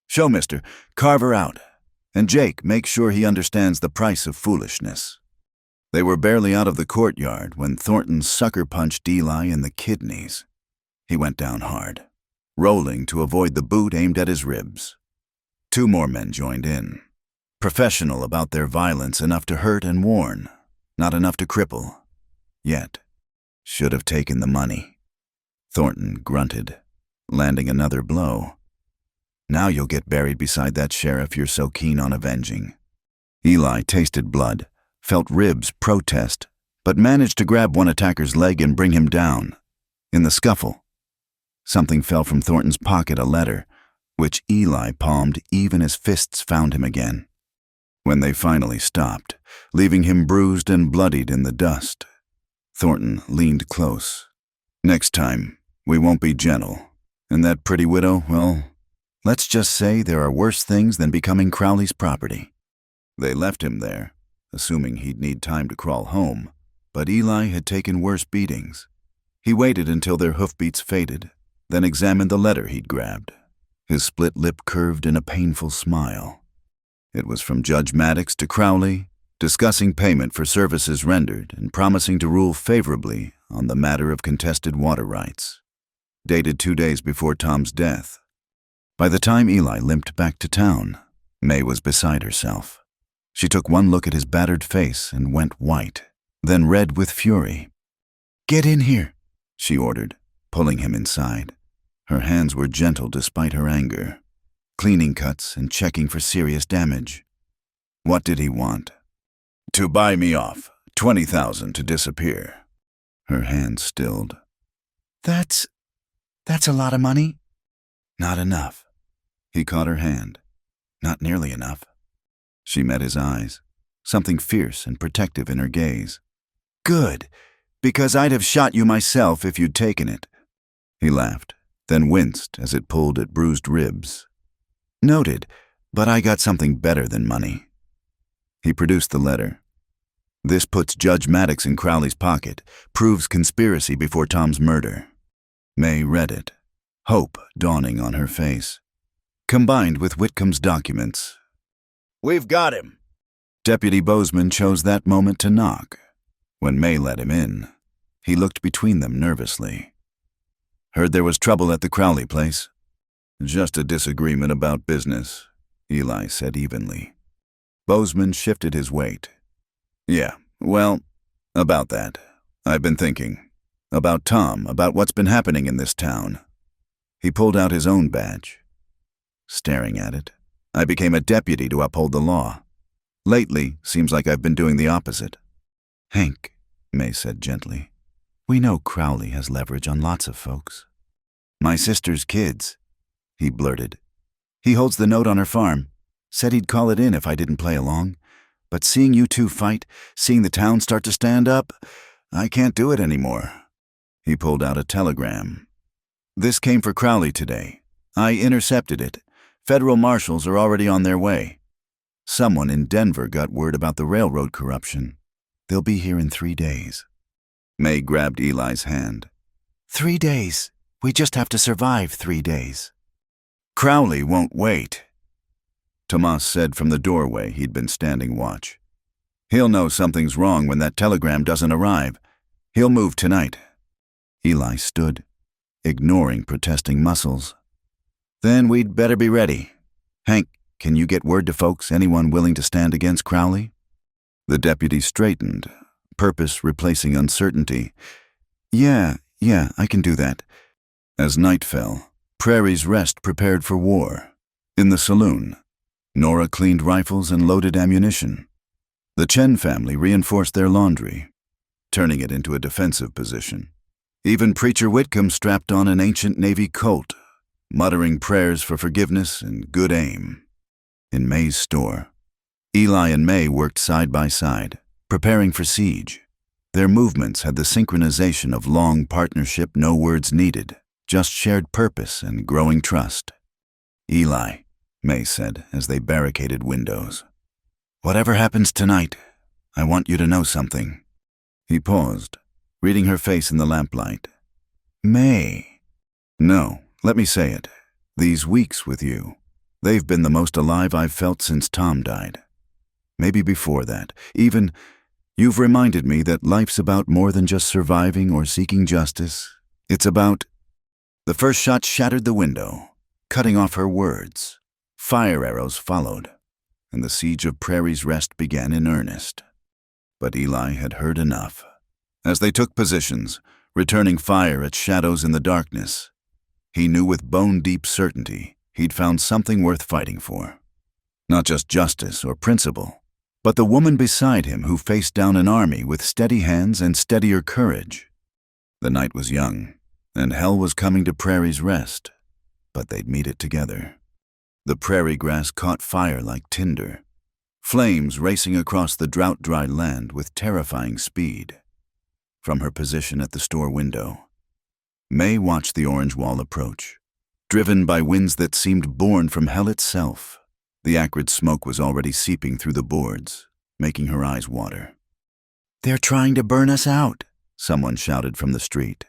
"Show Mr. Carver out. And Jake, make sure he understands the price of foolishness." They were barely out of the courtyard when Thornton sucker punched Eli in the kidneys. He went down hard, rolling to avoid the boot aimed at his ribs. 2 more men joined in, professional about their violence, enough to hurt and warn, not enough to cripple. Yet, should have taken the money. Thornton grunted, landing another blow. "Now you'll get buried beside that sheriff you're so keen on avenging." Eli tasted blood, felt ribs protest, but managed to grab one attacker's leg and bring him down. In the scuffle, something fell from Thornton's pocket, a letter, which Eli palmed even as fists found him again. When they finally stopped, leaving him bruised and bloodied in the dust, Thornton leaned close. "Next time, we won't be gentle. And that pretty widow, well, let's just say there are worse things than becoming Crowley's property." They left him there, assuming he'd need time to crawl home, but Eli had taken worse beatings. He waited until their hoofbeats faded, then examined the letter he'd grabbed. His split lip curved in a painful smile. It was from Judge Maddox to Crowley, discussing payment for services rendered and promising to rule favorably on the matter of contested water rights. Dated 2 days before Tom's death. By the time Eli limped back to town, May was beside herself. She took one look at his battered face and went white, then red with fury. "Get in here," she ordered, pulling him inside. Her hands were gentle despite her anger, cleaning cuts and checking for serious damage. What did he want? "To buy me off, 20,000 to disappear." Her hands stilled. That's a lot of money." "Not enough." He caught her hand. "Not nearly enough." She met his eyes, something fierce and protective in her gaze. "Good, because I'd have shot you myself if you'd taken it." He laughed, then winced as it pulled at bruised ribs. "Noted, but I got something better than money." He produced the letter. "This puts Judge Maddox in Crowley's pocket, proves conspiracy before Tom's murder." May read it, hope dawning on her face. Combined with Whitcomb's documents. "We've got him." Deputy Bozeman chose that moment to knock. When May let him in, he looked between them nervously. "Heard there was trouble at the Crowley place?" "Just a disagreement about business," Eli said evenly. Bozeman shifted his weight. "Yeah, well, about that. I've been thinking. About Tom, about what's been happening in this town." He pulled out his own badge. Staring at it, "I became a deputy to uphold the law. Lately, seems like I've been doing the opposite." "Hank," May said gently, "we know Crowley has leverage on lots of folks." "My sister's kids," he blurted. "He holds the note on her farm. Said he'd call it in if I didn't play along. But seeing you two fight, seeing the town start to stand up, I can't do it anymore." He pulled out a telegram. "This came for Crowley today. I intercepted it. Federal marshals are already on their way. Someone in Denver got word about the railroad corruption. They'll be here in 3 days." May grabbed Eli's hand. 3 days. We just have to survive 3 days." "Crowley won't wait," Tomas said from the doorway he'd been standing watch. "He'll know something's wrong when that telegram doesn't arrive. He'll move tonight." Eli stood, ignoring protesting muscles. "Then we'd better be ready. Hank, can you get word to folks, anyone willing to stand against Crowley?" The deputy straightened, purpose replacing uncertainty. Yeah, I can do that." As night fell, Prairie's Rest prepared for war. In the saloon, Nora cleaned rifles and loaded ammunition. The Chen family reinforced their laundry, turning it into a defensive position. Even Preacher Whitcomb strapped on an ancient Navy Colt, muttering prayers for forgiveness and good aim. In May's store, Eli and May worked side by side, preparing for siege. Their movements had the synchronization of long partnership, no words needed, just shared purpose and growing trust. "Eli," May said as they barricaded windows, "whatever happens tonight, I want you to know something." He paused, reading her face in the lamplight. "May." "No, let me say it. These weeks with you, they've been the most alive I've felt since Tom died. Maybe before that. Even, you've reminded me that life's about more than just surviving or seeking justice. It's about—" The first shot shattered the window, cutting off her words. Fire arrows followed, and the siege of Prairie's Rest began in earnest. But Eli had heard enough. As they took positions, returning fire at shadows in the darkness, he knew with bone-deep certainty he'd found something worth fighting for. Not just justice or principle, but the woman beside him who faced down an army with steady hands and steadier courage. The night was young, and hell was coming to Prairie's Rest, but they'd meet it together. The prairie grass caught fire like tinder, flames racing across the drought-dry land with terrifying speed. From her position at the store window, May watched the orange wall approach, driven by winds that seemed born from hell itself. The acrid smoke was already seeping through the boards, making her eyes water. "They're trying to burn us out," someone shouted from the street.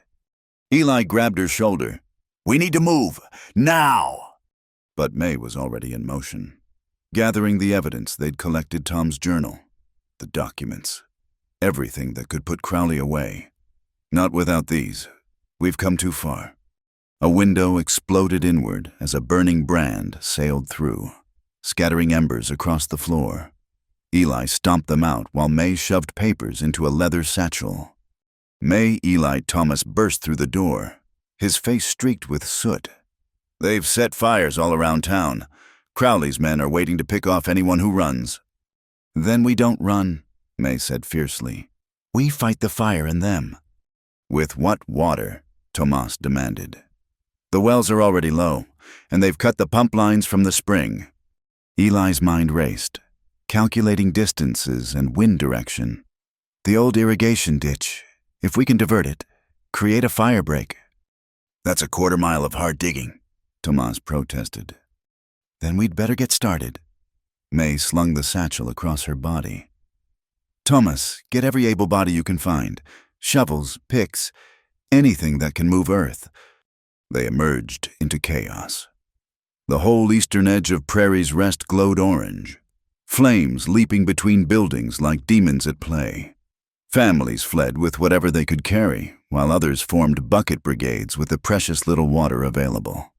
Eli grabbed her shoulder. "We need to move, now!" But May was already in motion, gathering the evidence they'd collected: Tom's journal, the documents, everything that could put Crowley away. "Not without these. We've come too far." A window exploded inward as a burning brand sailed through, scattering embers across the floor. Eli stomped them out while May shoved papers into a leather satchel. May Eli Thomas burst through the door, his face streaked with soot. "They've set fires all around town. Crowley's men are waiting to pick off anyone who runs." "Then we don't run," May said fiercely. "We fight the fire and them." "With what water?" Tomas demanded. "The wells are already low, and they've cut the pump lines from the spring." Eli's mind raced, calculating distances and wind direction. "The old irrigation ditch. If we can divert it, create a fire break." "That's a quarter-mile of hard digging," Tomas protested. "Then we'd better get started." May slung the satchel across her body. "Thomas, get every able body you can find. Shovels, picks, anything that can move earth." They emerged into chaos. The whole eastern edge of Prairie's Rest glowed orange, flames leaping between buildings like demons at play. Families fled with whatever they could carry, while others formed bucket brigades with the precious little water available.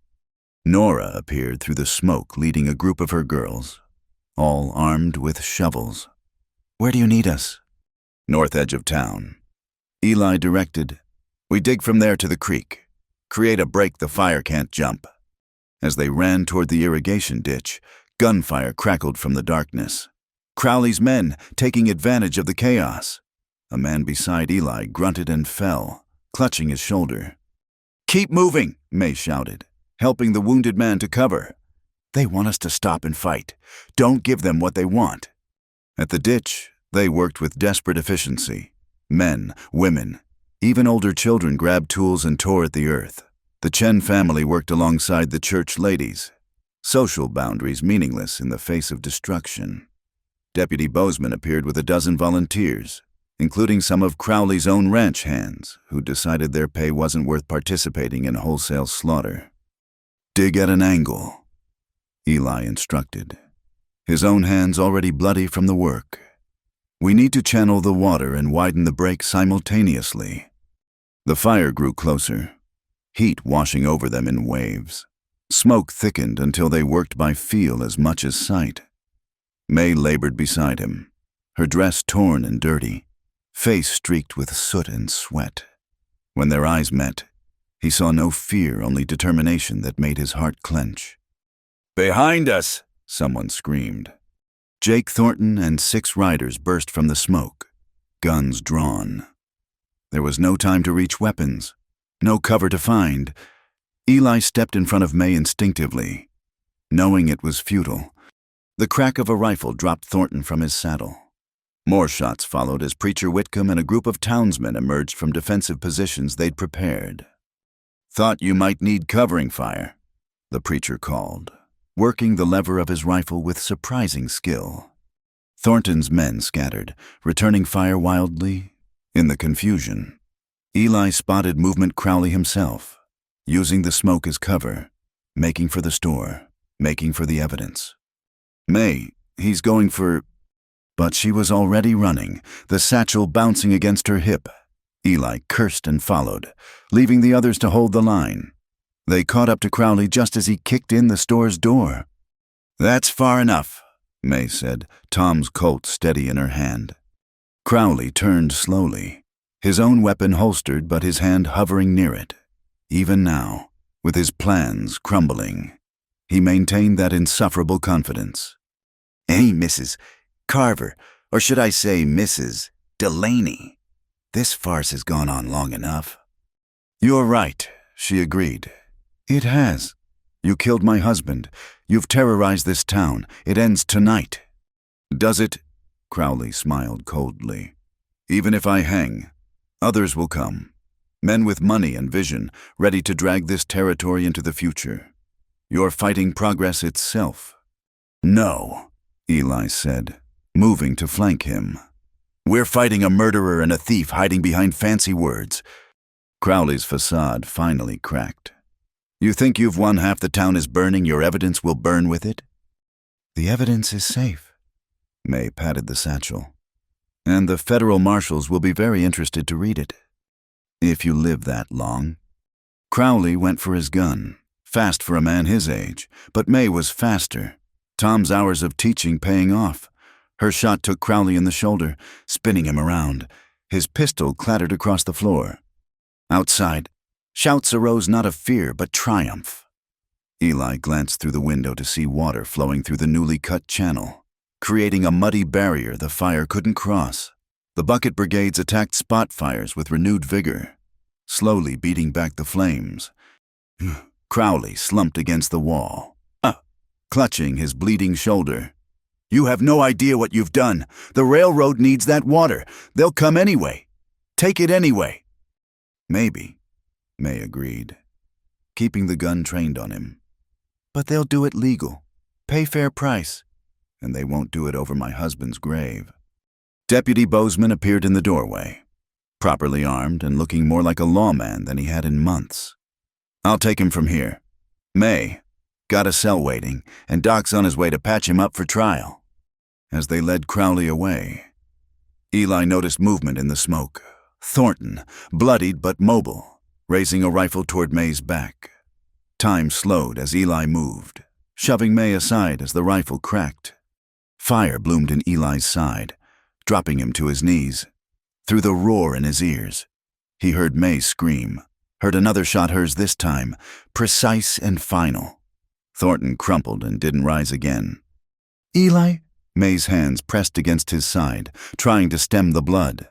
Nora appeared through the smoke leading a group of her girls, all armed with shovels. "Where do you need us?" "North edge of town." Eli directed. "We dig from there to the creek. Create a break the fire can't jump." As they ran toward the irrigation ditch, gunfire crackled from the darkness. Crowley's men taking advantage of the chaos. A man beside Eli grunted and fell, clutching his shoulder. "Keep moving," May shouted, helping the wounded man to cover. "They want us to stop and fight. Don't give them what they want." At the ditch, they worked with desperate efficiency. Men, women, even older children grabbed tools and tore at the earth. The Chen family worked alongside the church ladies, social boundaries meaningless in the face of destruction. Deputy Bozeman appeared with a dozen volunteers, including some of Crowley's own ranch hands, who decided their pay wasn't worth participating in wholesale slaughter. "Dig at an angle," Eli instructed, his own hands already bloody from the work. "We need to channel the water and widen the break simultaneously." The fire grew closer, heat washing over them in waves. Smoke thickened until they worked by feel as much as sight. May labored beside him, her dress torn and dirty, face streaked with soot and sweat. When their eyes met, he saw no fear, only determination that made his heart clench. "Behind us!" someone screamed. Jake Thornton and 6 riders burst from the smoke, guns drawn. There was no time to reach weapons, no cover to find. Eli stepped in front of May instinctively, knowing it was futile. The crack of a rifle dropped Thornton from his saddle. More shots followed as Preacher Whitcomb and a group of townsmen emerged from defensive positions they'd prepared. "Thought you might need covering fire," the preacher called, working the lever of his rifle with surprising skill. Thornton's men scattered, returning fire wildly. In the confusion, Eli spotted movement Crowley himself, using the smoke as cover, making for the store, making for the evidence. "May, he's going for..." But she was already running, the satchel bouncing against her hip. Eli cursed and followed, leaving the others to hold the line. They caught up to Crowley just as he kicked in the store's door. "That's far enough," May said, Tom's Colt steady in her hand. Crowley turned slowly, his own weapon holstered but his hand hovering near it. Even now, with his plans crumbling, he maintained that insufferable confidence. "Hey, Mrs. Carver, or should I say Mrs. Delaney, this farce has gone on long enough." "You're right," she agreed. "It has." You killed my husband. You've terrorized this town. It ends tonight." "Does it?" Crowley smiled coldly. "Even if I hang, others will come. Men with money and vision, ready to drag this territory into the future. You're fighting progress itself." "No," Eli said, moving to flank him. "We're fighting a murderer and a thief hiding behind fancy words." Crowley's facade finally cracked. "You think you've won? Half the town is burning. Your evidence will burn with it?" "The evidence is safe." May patted the satchel. "And the federal marshals will be very interested to read it. If you live that long." Crowley went for his gun, fast for a man his age, but May was faster. Tom's hours of teaching paying off. Her shot took Crowley in the shoulder, spinning him around. His pistol clattered across the floor. Outside, shouts arose not of fear but triumph. Eli glanced through the window to see water flowing through the newly cut channel, creating a muddy barrier the fire couldn't cross. The bucket brigades attacked spot fires with renewed vigor, slowly beating back the flames. Crowley slumped against the wall, clutching his bleeding shoulder. "You have no idea what you've done. The railroad needs that water. They'll come anyway. Take it anyway." "Maybe," May agreed, keeping the gun trained on him. "But they'll do it legal, pay fair price, and they won't do it over my husband's grave." Deputy Bozeman appeared in the doorway, properly armed and looking more like a lawman than he had in months. "I'll take him from here. May, got a cell waiting, and Doc's on his way to patch him up for trial." As they led Crowley away, Eli noticed movement in the smoke. Thornton, bloodied but mobile, raising a rifle toward May's back. Time slowed as Eli moved, shoving May aside as the rifle cracked. Fire bloomed in Eli's side, dropping him to his knees. Through the roar in his ears, he heard May scream, heard another shot, hers this time, precise and final. Thornton crumpled and didn't rise again. "Eli?" May's hands pressed against his side, trying to stem the blood.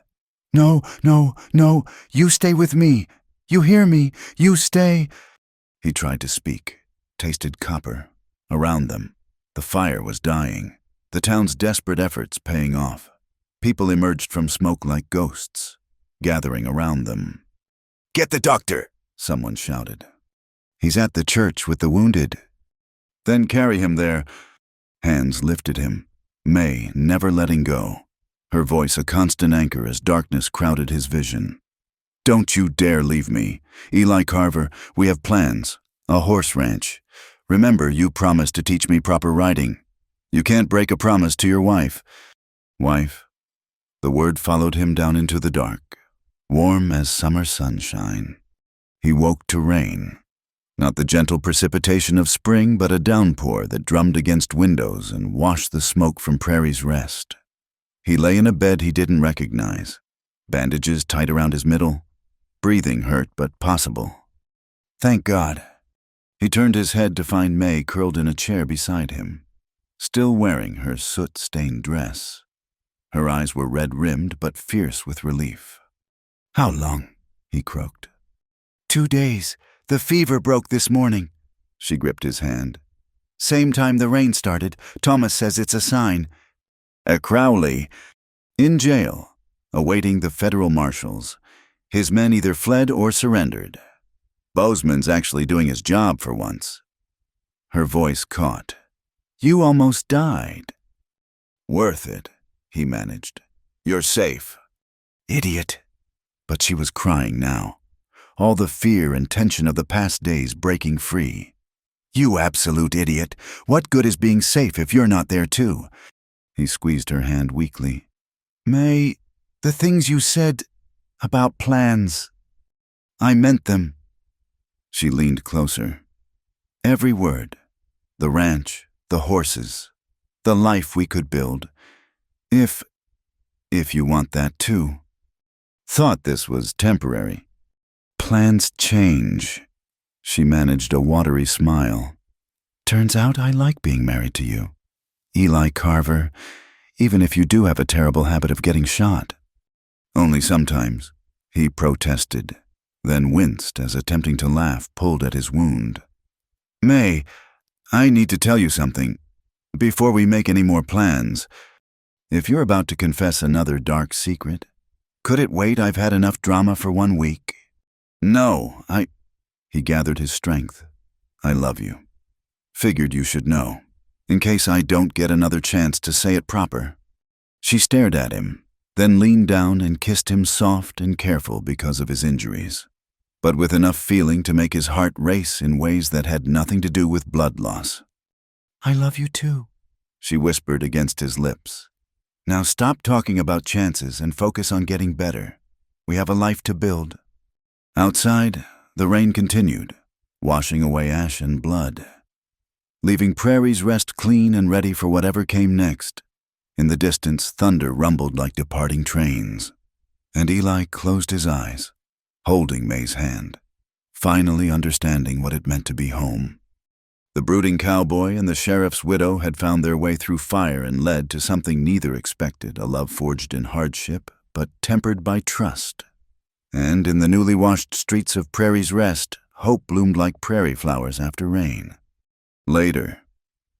"No, no, no, you stay with me. You hear me? You stay." He tried to speak, tasted copper. Around them, the fire was dying, the town's desperate efforts paying off. People emerged from smoke like ghosts, gathering around them. "Get the doctor!" someone shouted. "He's at the church with the wounded." "Then carry him there." Hands lifted him, May never letting go, her voice a constant anchor as darkness crowded his vision. "Don't you dare leave me. Eli Carver, we have plans. A horse ranch. Remember, you promised to teach me proper riding. You can't break a promise to your wife." "Wife?" The word followed him down into the dark, warm as summer sunshine. He woke to rain. Not the gentle precipitation of spring, but a downpour that drummed against windows and washed the smoke from Prairie's rest. He lay in a bed he didn't recognize, bandages tight around his middle, breathing hurt but possible. Thank God. He turned his head to find May curled in a chair beside him, still wearing her soot-stained dress. Her eyes were red-rimmed but fierce with relief. "How long?" he croaked. 2 days. The fever broke this morning." She gripped his hand. "Same time the rain started. Thomas says it's a sign." Crowley, in jail, awaiting the federal marshals. His men either fled or surrendered. Bozeman's actually doing his job for once. Her voice caught. "You almost died." "Worth it," he managed. "You're safe." "Idiot." But she was crying now, all the fear and tension of the past days breaking free. "You absolute idiot. What good is being safe if you're not there too?" He squeezed her hand weakly. "May, the things you said about plans, I meant them." She leaned closer. Every word. The ranch, the horses, the life we could build. If you want that too. Thought this was temporary. Plans change. She managed a watery smile. "Turns out I like being married to you, Eli Carver, even if you do have a terrible habit of getting shot." "Only sometimes," he protested, then winced as attempting to laugh pulled at his wound. May, I need to tell you something. Before we make any more plans, if you're about to confess another dark secret, could it wait? I've had enough drama for 1 week. No, He gathered his strength. I love you. Figured you should know, in case I don't get another chance to say it proper. She stared at him, then leaned down and kissed him soft and careful because of his injuries, but with enough feeling to make his heart race in ways that had nothing to do with blood loss. I love you too, she whispered against his lips. Now stop talking about chances and focus on getting better. We have a life to build. Outside, the rain continued, washing away ash and blood, leaving Prairie's Rest clean and ready for whatever came next. In the distance, thunder rumbled like departing trains, and Eli closed his eyes, holding May's hand, finally understanding what it meant to be home. The brooding cowboy and the sheriff's widow had found their way through fire and led to something neither expected, a love forged in hardship, but tempered by trust. And in the newly washed streets of Prairie's Rest, hope bloomed like prairie flowers after rain. Later,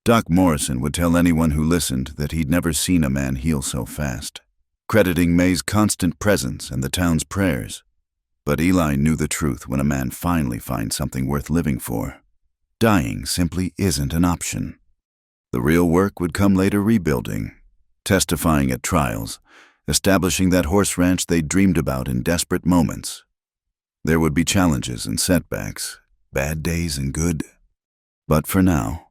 Doc Morrison would tell anyone who listened that he'd never seen a man heal so fast, crediting May's constant presence and the town's prayers. But Eli knew the truth when a man finally finds something worth living for. Dying simply isn't an option. The real work would come later, rebuilding, testifying at trials, establishing that horse ranch they dreamed about in desperate moments. There would be challenges and setbacks, bad days and good. But for now,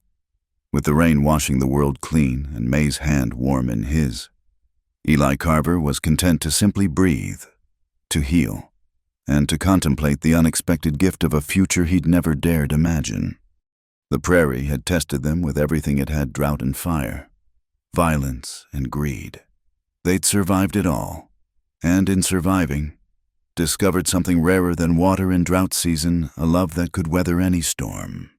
with the rain washing the world clean and May's hand warm in his, Eli Carver was content to simply breathe, to heal, and to contemplate the unexpected gift of a future he'd never dared imagine. The prairie had tested them with everything it had: drought and fire, violence and greed. They'd survived it all, and in surviving, discovered something rarer than water in drought season, a love that could weather any storm.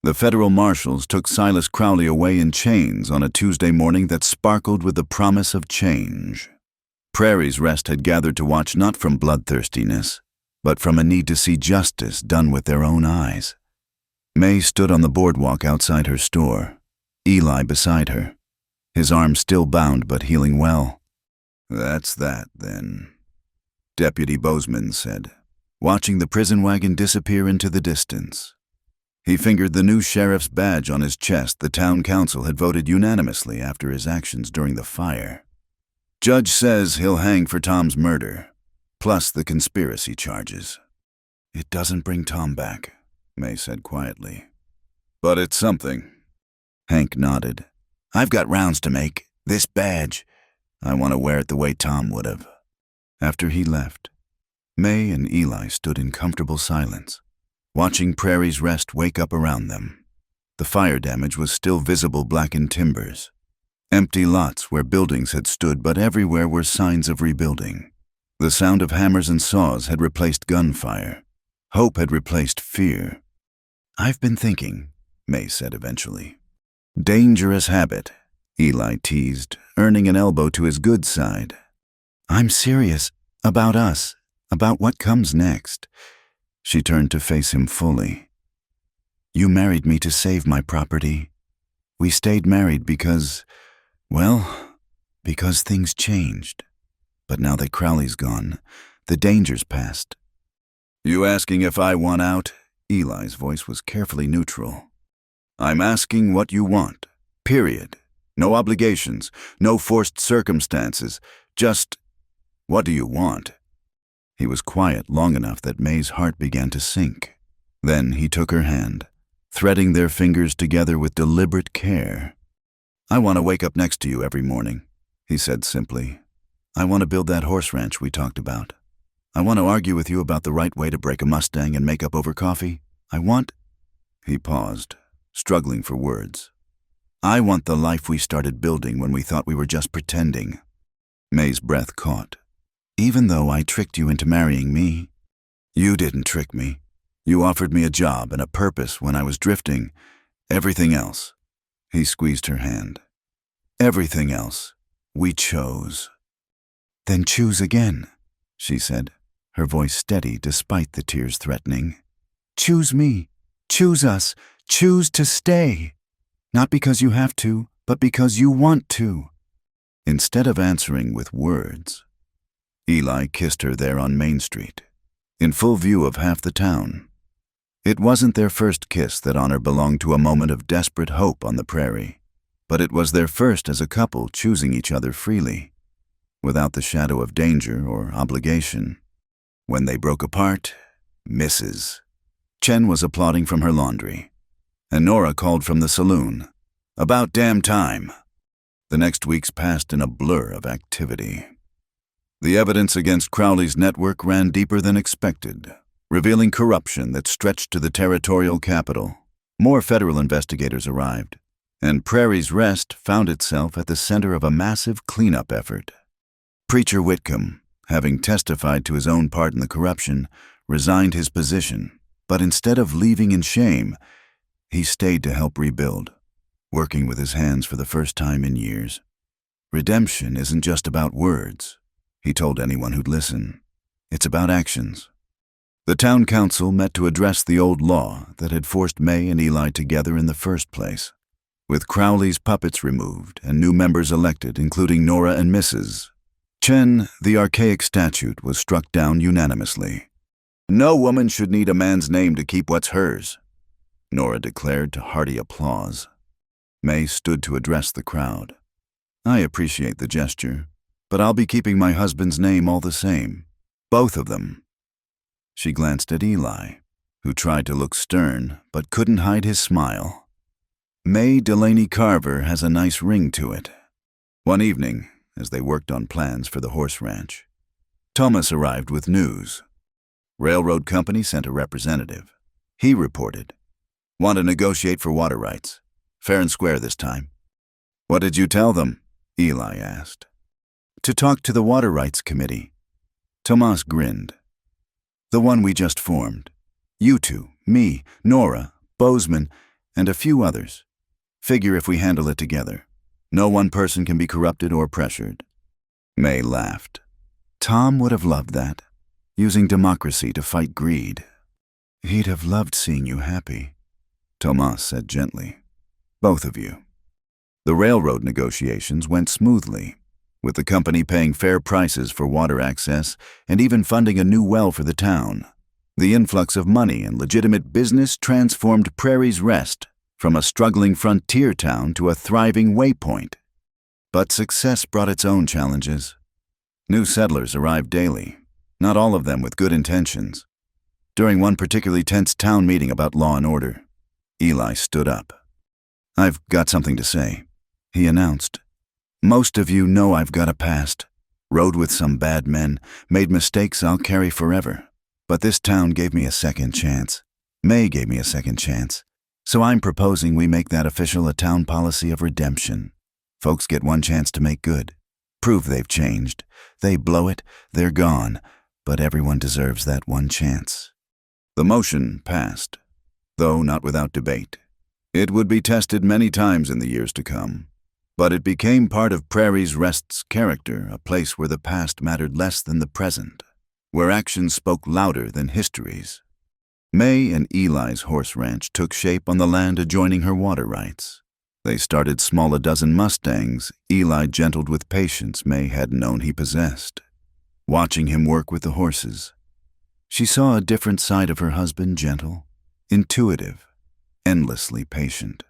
The federal marshals took Silas Crowley away in chains on a Tuesday morning that sparkled with the promise of change. Prairie's Rest had gathered to watch not from bloodthirstiness, but from a need to see justice done with their own eyes. May stood on the boardwalk outside her store, Eli beside her, his arm still bound but healing well. "That's that, then," Deputy Bozeman said, watching the prison wagon disappear into the distance. He fingered the new sheriff's badge on his chest. The town council had voted unanimously after his actions during the fire. "Judge says he'll hang for Tom's murder, plus the conspiracy charges." "It doesn't bring Tom back," May said quietly. "But it's something." Hank nodded. "I've got rounds to make. This badge, I want to wear it the way Tom would have." After he left, May and Eli stood in comfortable silence, watching Prairie's Rest wake up around them. The fire damage was still visible, blackened timbers, empty lots where buildings had stood, but everywhere were signs of rebuilding. The sound of hammers and saws had replaced gunfire. Hope had replaced fear. "I've been thinking," May said eventually. "Dangerous habit," Eli teased, earning an elbow to his good side. "I'm serious about us, about what comes next." She turned to face him fully. "You married me to save my property. We stayed married because things changed. But now that Crowley's gone, the danger's past." "You asking if I want out?" Eli's voice was carefully neutral. "I'm asking what you want, period. No obligations, no forced circumstances, just what do you want?" He was quiet long enough that May's heart began to sink. Then he took her hand, threading their fingers together with deliberate care. "I want to wake up next to you every morning," he said simply. "I want to build that horse ranch we talked about. I want to argue with you about the right way to break a Mustang and make up over coffee. I want—" He paused, struggling for words. "I want the life we started building when we thought we were just pretending." May's breath caught. "Even though I tricked you into marrying me." "You didn't trick me. You offered me a job and a purpose when I was drifting. Everything else," he squeezed her hand, "everything else, we chose." "Then choose again," she said, her voice steady despite the tears threatening. "Choose me. Choose us. Choose to stay. Not because you have to, but because you want to. Instead of answering with words, Eli kissed her there on Main Street, in full view of half the town. It wasn't their first kiss that honor belonged to a moment of desperate hope on the prairie, but it was their first as a couple choosing each other freely, without the shadow of danger or obligation. When they broke apart, Mrs. Chen was applauding from her laundry, and Nora called from the saloon. About damn time. The next weeks passed in a blur of activity. The evidence against Crowley's network ran deeper than expected, revealing corruption that stretched to the territorial capital. More federal investigators arrived, and Prairie's Rest found itself at the center of a massive cleanup effort. Preacher Whitcomb, having testified to his own part in the corruption, resigned his position, but instead of leaving in shame, he stayed to help rebuild, working with his hands for the first time in years. Redemption isn't just about words, he told anyone who'd listen. It's about actions. The town council met to address the old law that had forced May and Eli together in the first place. With Crowley's puppets removed and new members elected, including Nora and Mrs. Chen, the archaic statute was struck down unanimously. No woman should need a man's name to keep what's hers, Nora declared to hearty applause. May stood to address the crowd. I appreciate the gesture, but I'll be keeping my husband's name all the same. Both of them. She glanced at Eli, who tried to look stern but couldn't hide his smile. May Delaney Carver has a nice ring to it. One evening, as they worked on plans for the horse ranch, Thomas arrived with news. Railroad company sent a representative. He reported, "Want to negotiate for water rights. Fair and square this time." "What did you tell them?" Eli asked. "To talk to the Water Rights Committee." Tomas grinned. "The one we just formed. You two, me, Nora, Bozeman, and a few others. Figure if we handle it together. No one person can be corrupted or pressured." May laughed. Tom would have loved that, using democracy to fight greed. "He'd have loved seeing you happy," Tomas said gently. "Both of you." The railroad negotiations went smoothly, with the company paying fair prices for water access and even funding a new well for the town. The influx of money and legitimate business transformed Prairie's Rest from a struggling frontier town to a thriving waypoint. But success brought its own challenges. New settlers arrived daily, not all of them with good intentions. During one particularly tense town meeting about law and order, Eli stood up. "I've got something to say," he announced. "Most of you know I've got a past. Rode with some bad men, made mistakes I'll carry forever. But this town gave me a second chance. May gave me a second chance. So I'm proposing we make that official a town policy of redemption. Folks get one chance to make good. Prove they've changed. They blow it, they're gone. But everyone deserves that one chance." The motion passed, though not without debate. It would be tested many times in the years to come. But it became part of Prairie's Rest's character, a place where the past mattered less than the present, where actions spoke louder than histories. May and Eli's horse ranch took shape on the land adjoining her water rights. They started small, a dozen Mustangs Eli gentled with patience May hadn't known he possessed. Watching him work with the horses, she saw a different side of her husband, gentle, intuitive, endlessly patient.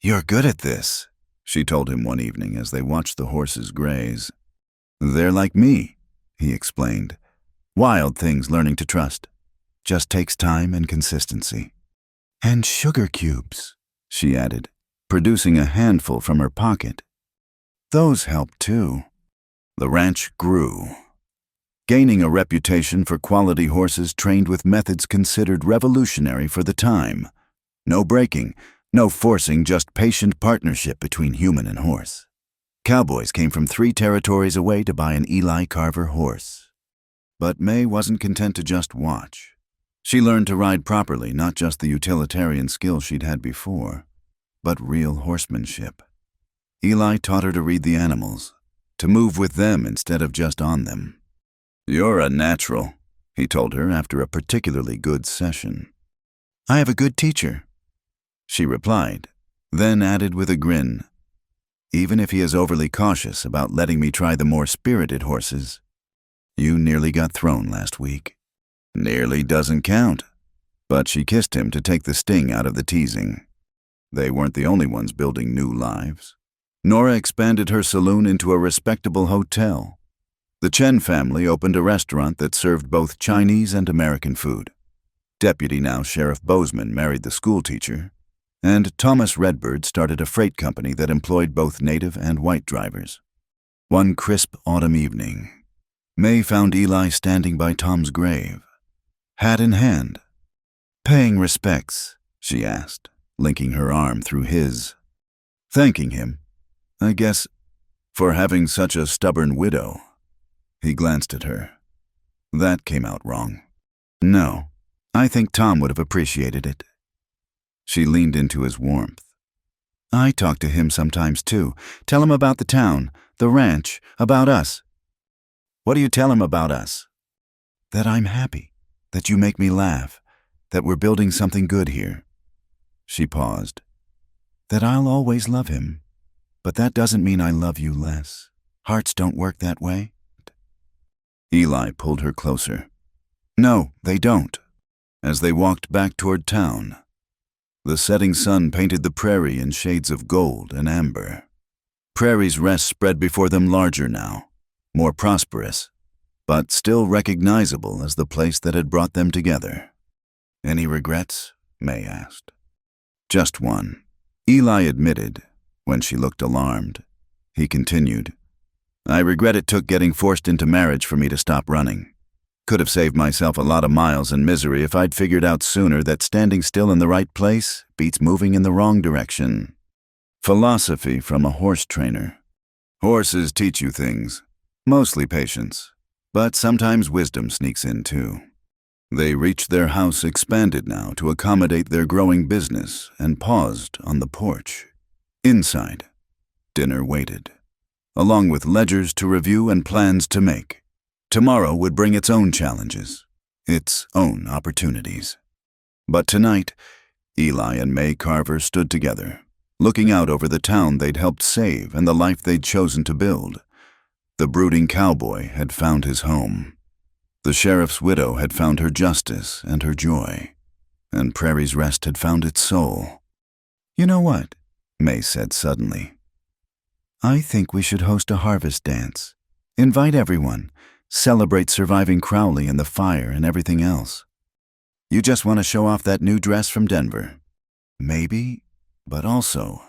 "You're good at this," she told him one evening as they watched the horses graze. "They're like me," he explained. "Wild things learning to trust. Just takes time and consistency." "And sugar cubes," she added, producing a handful from her pocket. "Those helped too." The ranch grew, gaining a reputation for quality horses trained with methods considered revolutionary for the time. No breaking, no forcing, just patient partnership between human and horse. Cowboys came from 3 territories away to buy an Eli Carver horse. But May wasn't content to just watch. She learned to ride properly, not just the utilitarian skills she'd had before, but real horsemanship. Eli taught her to read the animals, to move with them instead of just on them. "You're a natural," he told her after a particularly good session. "I have a good teacher." she replied, then added with a grin, "Even if he is overly cautious about letting me try the more spirited horses. You nearly got thrown last week." Nearly doesn't count. But she kissed him to take the sting out of the teasing. They weren't the only ones building new lives. Nora expanded her saloon into a respectable hotel. The Chen family opened a restaurant that served both Chinese and American food. Deputy now Sheriff Bozeman married the schoolteacher, and Thomas Redbird started a freight company that employed both native and white drivers. One crisp autumn evening, May found Eli standing by Tom's grave, hat in hand. "Paying respects," she asked, linking her arm through his. "Thanking him, I guess, for having such a stubborn widow." He glanced at her. "That came out wrong." "No, I think Tom would have appreciated it." She leaned into his warmth. "I talk to him sometimes too. Tell him about the town, the ranch, about us." "What do you tell him about us?" "That I'm happy, that you make me laugh, that we're building something good here." She paused. "That I'll always love him, but that doesn't mean I love you less. Hearts don't work that way." Eli pulled her closer. "No, they don't." As they walked back toward town, the setting sun painted the prairie in shades of gold and amber. Prairie's Rest spread before them larger now, more prosperous, but still recognizable as the place that had brought them together. "Any regrets?" May asked. "Just one," Eli admitted, when she looked alarmed. He continued, "I regret it took getting forced into marriage for me to stop running. Could have saved myself a lot of miles and misery if I'd figured out sooner that standing still in the right place beats moving in the wrong direction." Philosophy from a horse trainer. Horses teach you things, mostly patience, but sometimes wisdom sneaks in too. They reached their house expanded now to accommodate their growing business and paused on the porch. Inside, dinner waited, along with ledgers to review and plans to make. Tomorrow would bring its own challenges, its own opportunities. But tonight, Eli and May Carver stood together, looking out over the town they'd helped save and the life they'd chosen to build. The brooding cowboy had found his home. The sheriff's widow had found her justice and her joy, and Prairie's Rest had found its soul. "You know what?" May said suddenly. "I think we should host a harvest dance. Invite everyone. Celebrate surviving Crowley and the fire and everything else. You just want to show off that new dress from Denver. Maybe, but also..."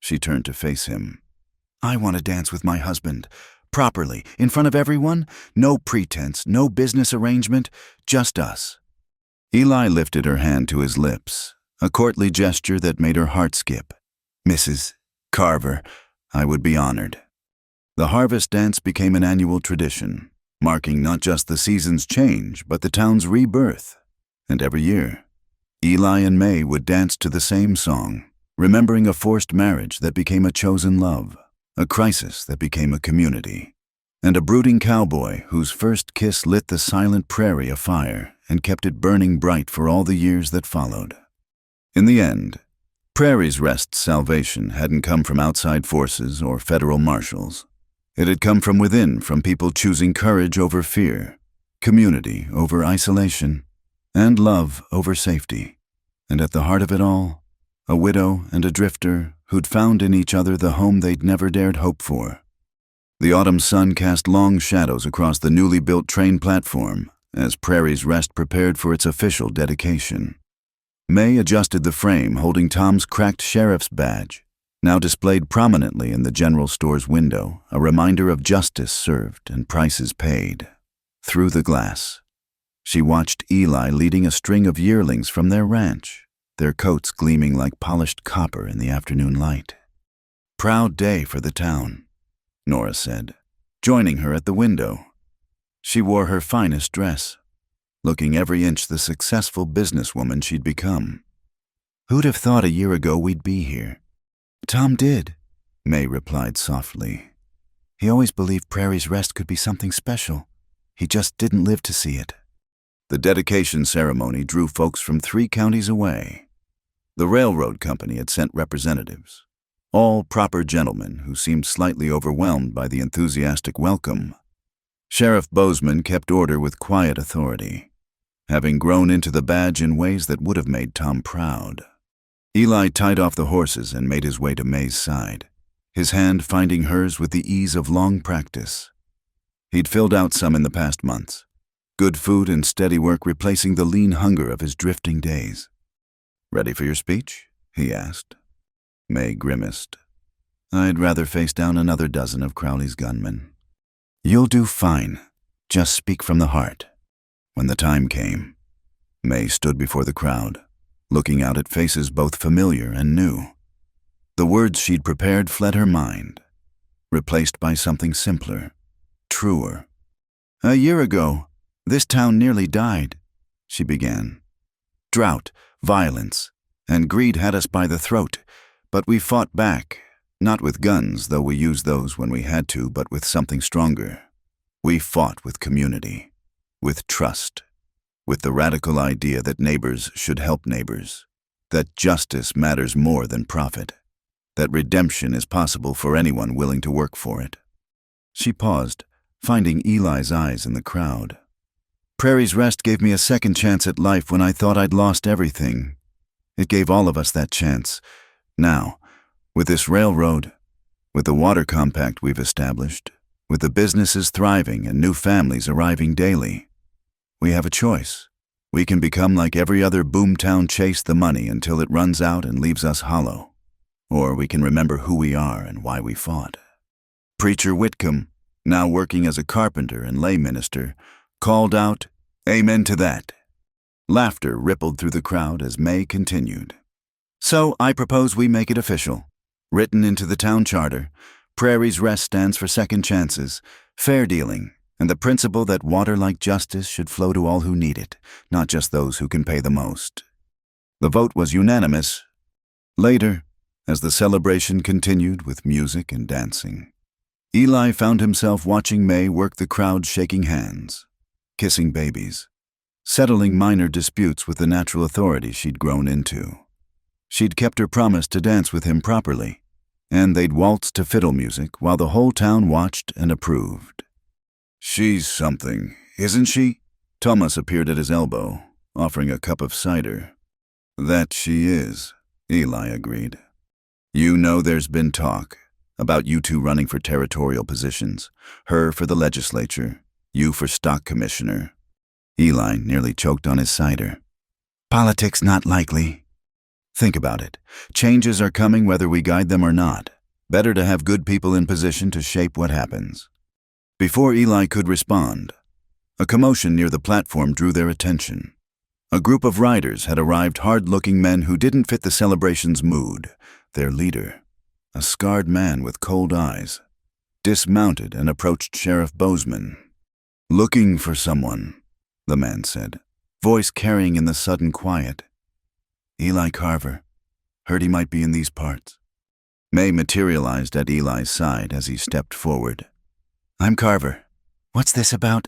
She turned to face him. "I want to dance with my husband. Properly, in front of everyone. No pretense, no business arrangement, just us." Eli lifted her hand to his lips, a courtly gesture that made her heart skip. "Mrs. Carver, I would be honored." The harvest dance became an annual tradition, marking not just the season's change, but the town's rebirth. And every year, Eli and May would dance to the same song, remembering a forced marriage that became a chosen love, a crisis that became a community, and a brooding cowboy whose first kiss lit the silent prairie afire and kept it burning bright for all the years that followed. In the end, Prairie's Rest's salvation hadn't come from outside forces or federal marshals. It had come from within, from people choosing courage over fear, community over isolation, and love over safety. And at the heart of it all, a widow and a drifter who'd found in each other the home they'd never dared hope for. The autumn sun cast long shadows across the newly built train platform as Prairie's Rest prepared for its official dedication. May adjusted the frame holding Tom's cracked sheriff's badge, now displayed prominently in the general store's window, a reminder of justice served and prices paid. Through the glass, she watched Eli leading a string of yearlings from their ranch, their coats gleaming like polished copper in the afternoon light. "Proud day for the town," Nora said, joining her at the window. She wore her finest dress, looking every inch the successful businesswoman she'd become. "Who'd have thought a year ago we'd be here?" "Tom did," May replied softly. "He always believed Prairie's Rest could be something special. He just didn't live to see it." The dedication ceremony drew folks from 3 counties away. The railroad company had sent representatives, all proper gentlemen who seemed slightly overwhelmed by the enthusiastic welcome. Sheriff Bozeman kept order with quiet authority, having grown into the badge in ways that would have made Tom proud. Eli tied off the horses and made his way to May's side, his hand finding hers with the ease of long practice. He'd filled out some in the past months, good food and steady work replacing the lean hunger of his drifting days. "Ready for your speech?" he asked. May grimaced. "I'd rather face down another dozen of Crowley's gunmen." "You'll do fine. Just speak from the heart." When the time came, May stood before the crowd, looking out at faces both familiar and new. The words she'd prepared fled her mind, replaced by something simpler, truer. "A year ago, this town nearly died," she began. "Drought, violence, and greed had us by the throat, but we fought back, not with guns, though we used those when we had to, but with something stronger. We fought with community, with trust, with the radical idea that neighbors should help neighbors, that justice matters more than profit, that redemption is possible for anyone willing to work for it." She paused, finding Eli's eyes in the crowd. "Prairie's Rest gave me a second chance at life when I thought I'd lost everything. It gave all of us that chance. Now, with this railroad, with the water compact we've established, with the businesses thriving and new families arriving daily, we have a choice. We can become like every other boomtown, chase the money until it runs out and leaves us hollow. Or we can remember who we are and why we fought." Preacher Whitcomb, now working as a carpenter and lay minister, called out, "Amen to that." Laughter rippled through the crowd as May continued. "So I propose we make it official. Written into the town charter, Prairie's Rest stands for second chances, fair dealing, and the principle that water-like justice should flow to all who need it, not just those who can pay the most." The vote was unanimous. Later, as the celebration continued with music and dancing, Eli found himself watching May work the crowd, shaking hands, kissing babies, settling minor disputes with the natural authority she'd grown into. She'd kept her promise to dance with him properly, and they'd waltz to fiddle music while the whole town watched and approved. "She's something, isn't she?" Thomas appeared at his elbow, offering a cup of cider. "That she is," Eli agreed. "You know there's been talk about you two running for territorial positions, her for the legislature, you for stock commissioner." Eli nearly choked on his cider. "Politics not likely." "Think about it. Changes are coming whether we guide them or not. Better to have good people in position to shape what happens." Before Eli could respond, a commotion near the platform drew their attention. A group of riders had arrived, hard-looking men who didn't fit the celebration's mood. Their leader, a scarred man with cold eyes, dismounted and approached Sheriff Bozeman. "Looking for someone," the man said, voice carrying in the sudden quiet. "Eli Carver. Heard he might be in these parts." May materialized at Eli's side as he stepped forward. "I'm Carver. What's this about?"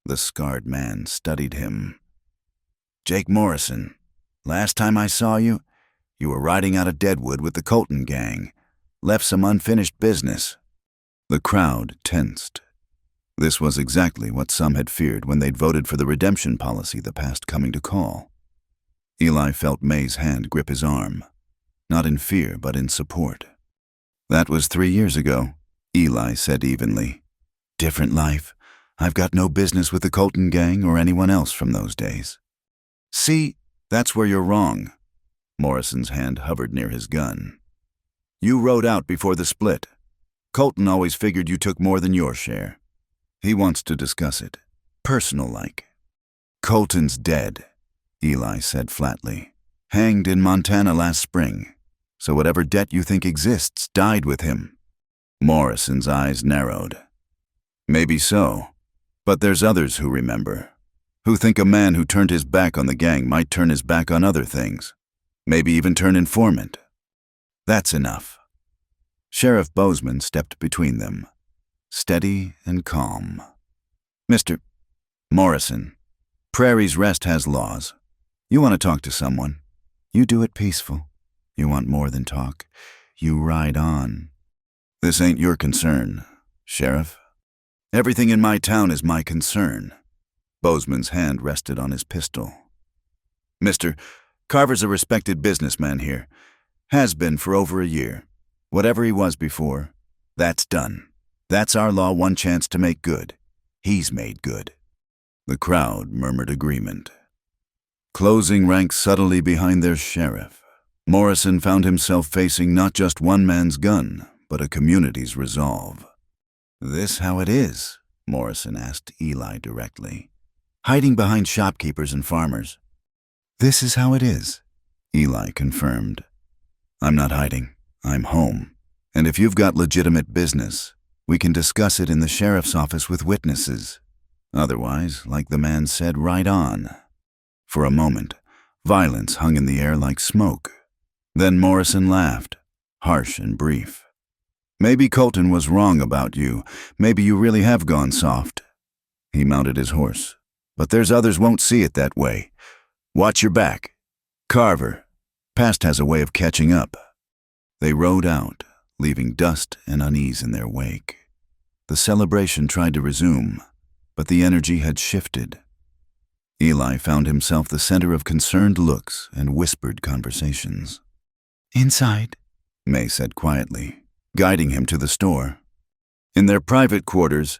The scarred man studied him. "Jake Morrison. Last time I saw you, you were riding out of Deadwood with the Colton gang. Left some unfinished business." The crowd tensed. This was exactly what some had feared when they'd voted for the redemption policy the past coming to call. Eli felt May's hand grip his arm, not in fear but in support. "That was 3 years ago," Eli said evenly. "Different life. I've got no business with the Colton gang or anyone else from those days." "See, that's where you're wrong." Morrison's hand hovered near his gun. "You rode out before the split. Colton always figured you took more than your share. He wants to discuss it, personal-like." "Colton's dead," Eli said flatly. "Hanged in Montana last spring. So whatever debt you think exists died with him." Morrison's eyes narrowed. "Maybe so, but there's others who remember, who think a man who turned his back on the gang might turn his back on other things, maybe even turn informant." "That's enough." Sheriff Bozeman stepped between them, steady and calm. "Mr. Morrison, Prairie's Rest has laws. You want to talk to someone. You do it peaceful. You want more than talk. You ride on. This ain't your concern, Sheriff. Everything in my town is my concern. Bozeman's hand rested on his pistol. Mister, Carver's a respected businessman here. Has been for over a year. Whatever he was before, that's done. That's our law one chance to make good. He's made good. The crowd murmured agreement. Closing ranks subtly behind their sheriff, Morrison found himself facing not just one man's gun, but a community's resolve. "This how it is?" Morrison asked Eli directly. "Hiding behind shopkeepers and farmers." "This is how it is," Eli confirmed. "I'm not hiding. I'm home. And if you've got legitimate business, we can discuss it in the sheriff's office with witnesses. Otherwise, like the man said, right on." For a moment, violence hung in the air like smoke. Then Morrison laughed, harsh and brief. "Maybe Colton was wrong about you. Maybe you really have gone soft." He mounted his horse. "But there's others won't see it that way. Watch your back. Carver, past has a way of catching up." They rode out, leaving dust and unease in their wake. The celebration tried to resume, but the energy had shifted. Eli found himself the center of concerned looks and whispered conversations. "Inside," May said quietly, guiding him to the store. In their private quarters,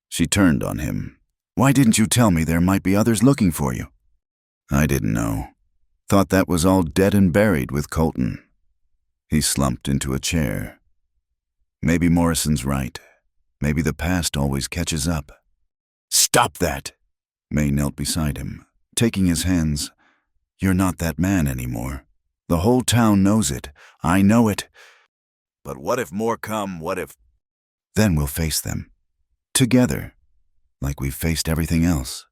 she turned on him. "Why didn't you tell me there might be others looking for you?" "I didn't know. Thought that was all dead and buried with Colton." He slumped into a chair. Maybe Morrison's right. Maybe the past always catches up. "Stop that!" May knelt beside him, taking his hands. "You're not that man anymore. The whole town knows it. I know it. But what if more come? What if—" "Then we'll face them. Together. Like we've faced everything else."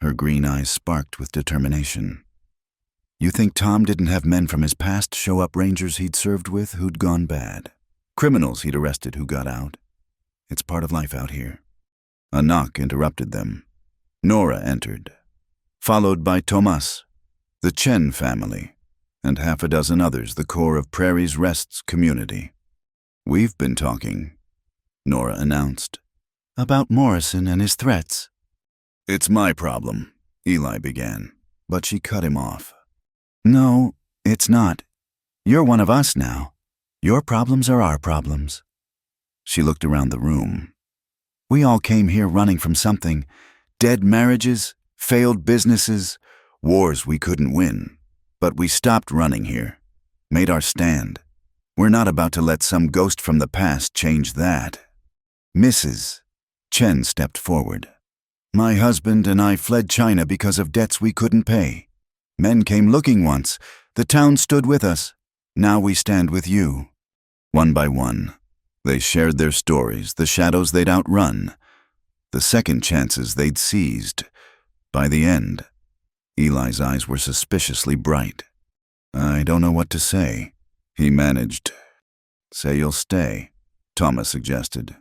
Her green eyes sparked with determination. "You think Tom didn't have men from his past show up rangers he'd served with who'd gone bad? Criminals he'd arrested who got out? It's part of life out here." A knock interrupted them. Nora entered, followed by Tomas, the Chen family, and half a dozen others, the core of Prairie's Rest's community. "We've been talking," Nora announced. "About Morrison and his threats." "It's my problem," Eli began, but she cut him off. "No, it's not. You're one of us now. Your problems are our problems." She looked around the room. "We all came here running from something. Dead marriages, failed businesses, Wars we couldn't win. But we stopped running here. Made our stand. We're not about to let some ghost from the past change that." Mrs. Chen stepped forward. "My husband and I fled China because of debts we couldn't pay. Men came looking once. The town stood with us. Now we stand with you." One by one, they shared their stories, the shadows they'd outrun, the second chances they'd seized. By the end, Eli's eyes were suspiciously bright. "I don't know what to say," he managed. "Say you'll stay," Thomas suggested.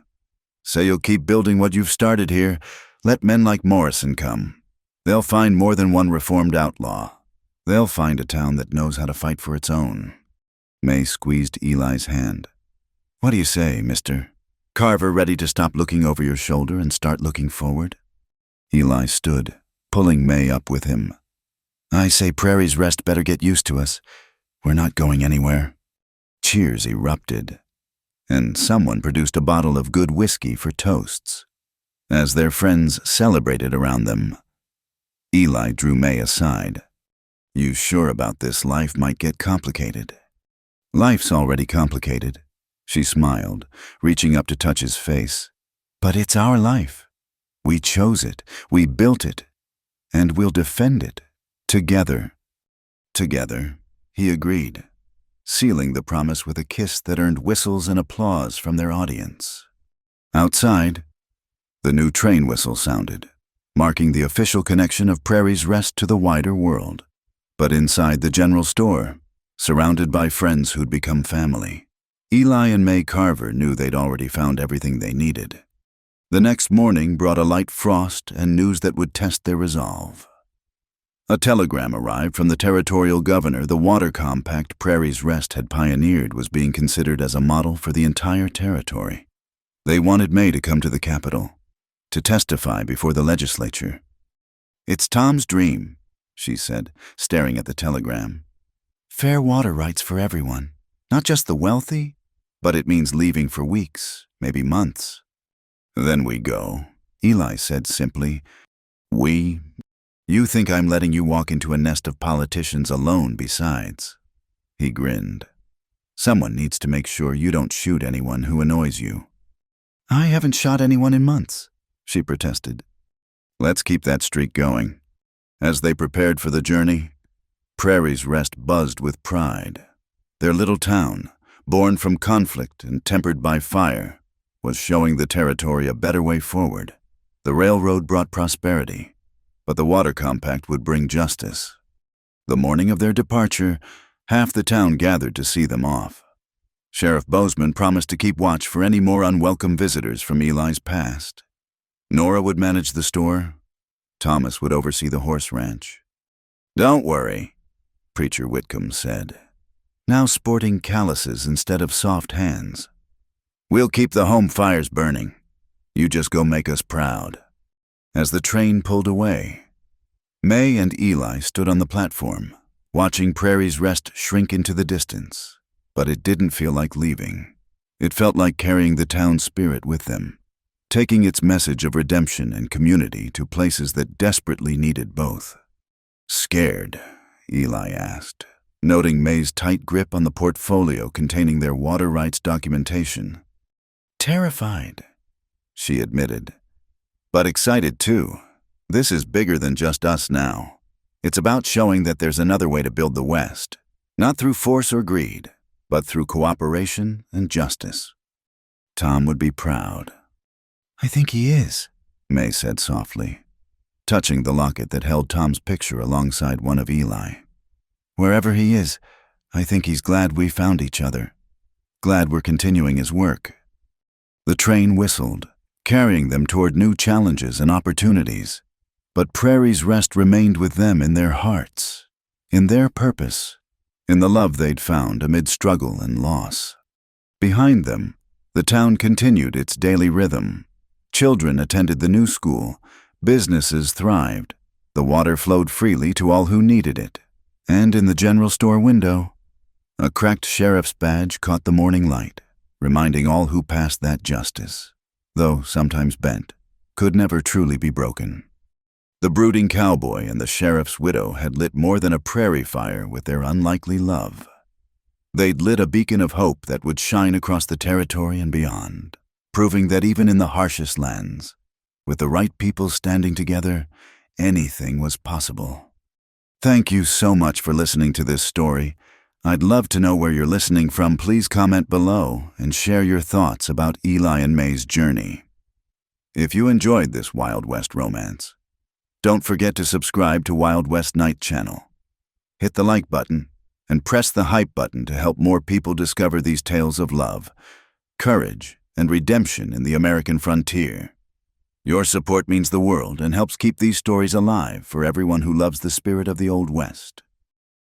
"Say you'll keep building what you've started here. Let men like Morrison come. They'll find more than one reformed outlaw. They'll find a town that knows how to fight for its own." May squeezed Eli's hand. "What do you say, mister? Carver ready to stop looking over your shoulder and start looking forward?" Eli stood, pulling May up with him. "I say Prairie's Rest better get used to us. We're not going anywhere." Cheers erupted, and someone produced a bottle of good whiskey for toasts. As their friends celebrated around them, Eli drew May aside. "You sure about this? Life might get complicated." "Life's already complicated," she smiled, reaching up to touch his face. "But it's our life. We chose it, we built it, and we'll defend it. Together." "Together," he agreed, sealing the promise with a kiss that earned whistles and applause from their audience. Outside, the new train whistle sounded, marking the official connection of Prairie's Rest to the wider world. But inside the general store, surrounded by friends who'd become family, Eli and May Carver knew they'd already found everything they needed. The next morning brought a light frost and news that would test their resolve. A telegram arrived from the territorial governor. The water compact Prairie's Rest had pioneered was being considered as a model for the entire territory. They wanted May to come to the capital, to testify before the legislature. "It's Tom's dream," she said, staring at the telegram. "Fair water rights for everyone, not just the wealthy, but it means leaving for weeks, maybe months." "Then we go," Eli said simply. "We? You think I'm letting you walk into a nest of politicians alone besides?" He grinned. "Someone needs to make sure you don't shoot anyone who annoys you." "I haven't shot anyone in months," she protested. "Let's keep that streak going." As they prepared for the journey, Prairie's Rest buzzed with pride. Their little town, born from conflict and tempered by fire, was showing the territory a better way forward. The railroad brought prosperity, but the water compact would bring justice. The morning of their departure, half the town gathered to see them off. Sheriff Bozeman promised to keep watch for any more unwelcome visitors from Eli's past. Nora would manage the store. Thomas would oversee the horse ranch. "Don't worry," Preacher Whitcomb said, now sporting calluses instead of soft hands. "We'll keep the home fires burning. You just go make us proud." As the train pulled away, May and Eli stood on the platform, watching Prairie's Rest shrink into the distance. But it didn't feel like leaving. It felt like carrying the town's spirit with them, taking its message of redemption and community to places that desperately needed both. "Scared?" Eli asked, noting May's tight grip on the portfolio containing their water rights documentation. "Terrified," she admitted. "But excited too. This is bigger than just us now. It's about showing that there's another way to build the West, not through force or greed, but through cooperation and justice." Tom would be proud. "I think he is," May said softly, touching the locket that held Tom's picture alongside one of Eli. "Wherever he is, I think he's glad we found each other, glad we're continuing his work." The train whistled, carrying them toward new challenges and opportunities. But Prairie's Rest remained with them in their hearts, in their purpose, in the love they'd found amid struggle and loss. Behind them, the town continued its daily rhythm. Children attended the new school, businesses thrived, the water flowed freely to all who needed it, and in the general store window, a cracked sheriff's badge caught the morning light, reminding all who passed that justice, though sometimes bent, could never truly be broken. The brooding cowboy and the sheriff's widow had lit more than a prairie fire with their unlikely love. They'd lit a beacon of hope that would shine across the territory and beyond, proving that even in the harshest lands, with the right people standing together, anything was possible. Thank you so much for listening to this story. I'd love to know where you're listening from. Please comment below and share your thoughts about Eli and May's journey. If you enjoyed this Wild West romance, don't forget to subscribe to Wild West Night channel. Hit the like button and press the hype button to help more people discover these tales of love, courage, and redemption in the American frontier. Your support means the world and helps keep these stories alive for everyone who loves the spirit of the Old West.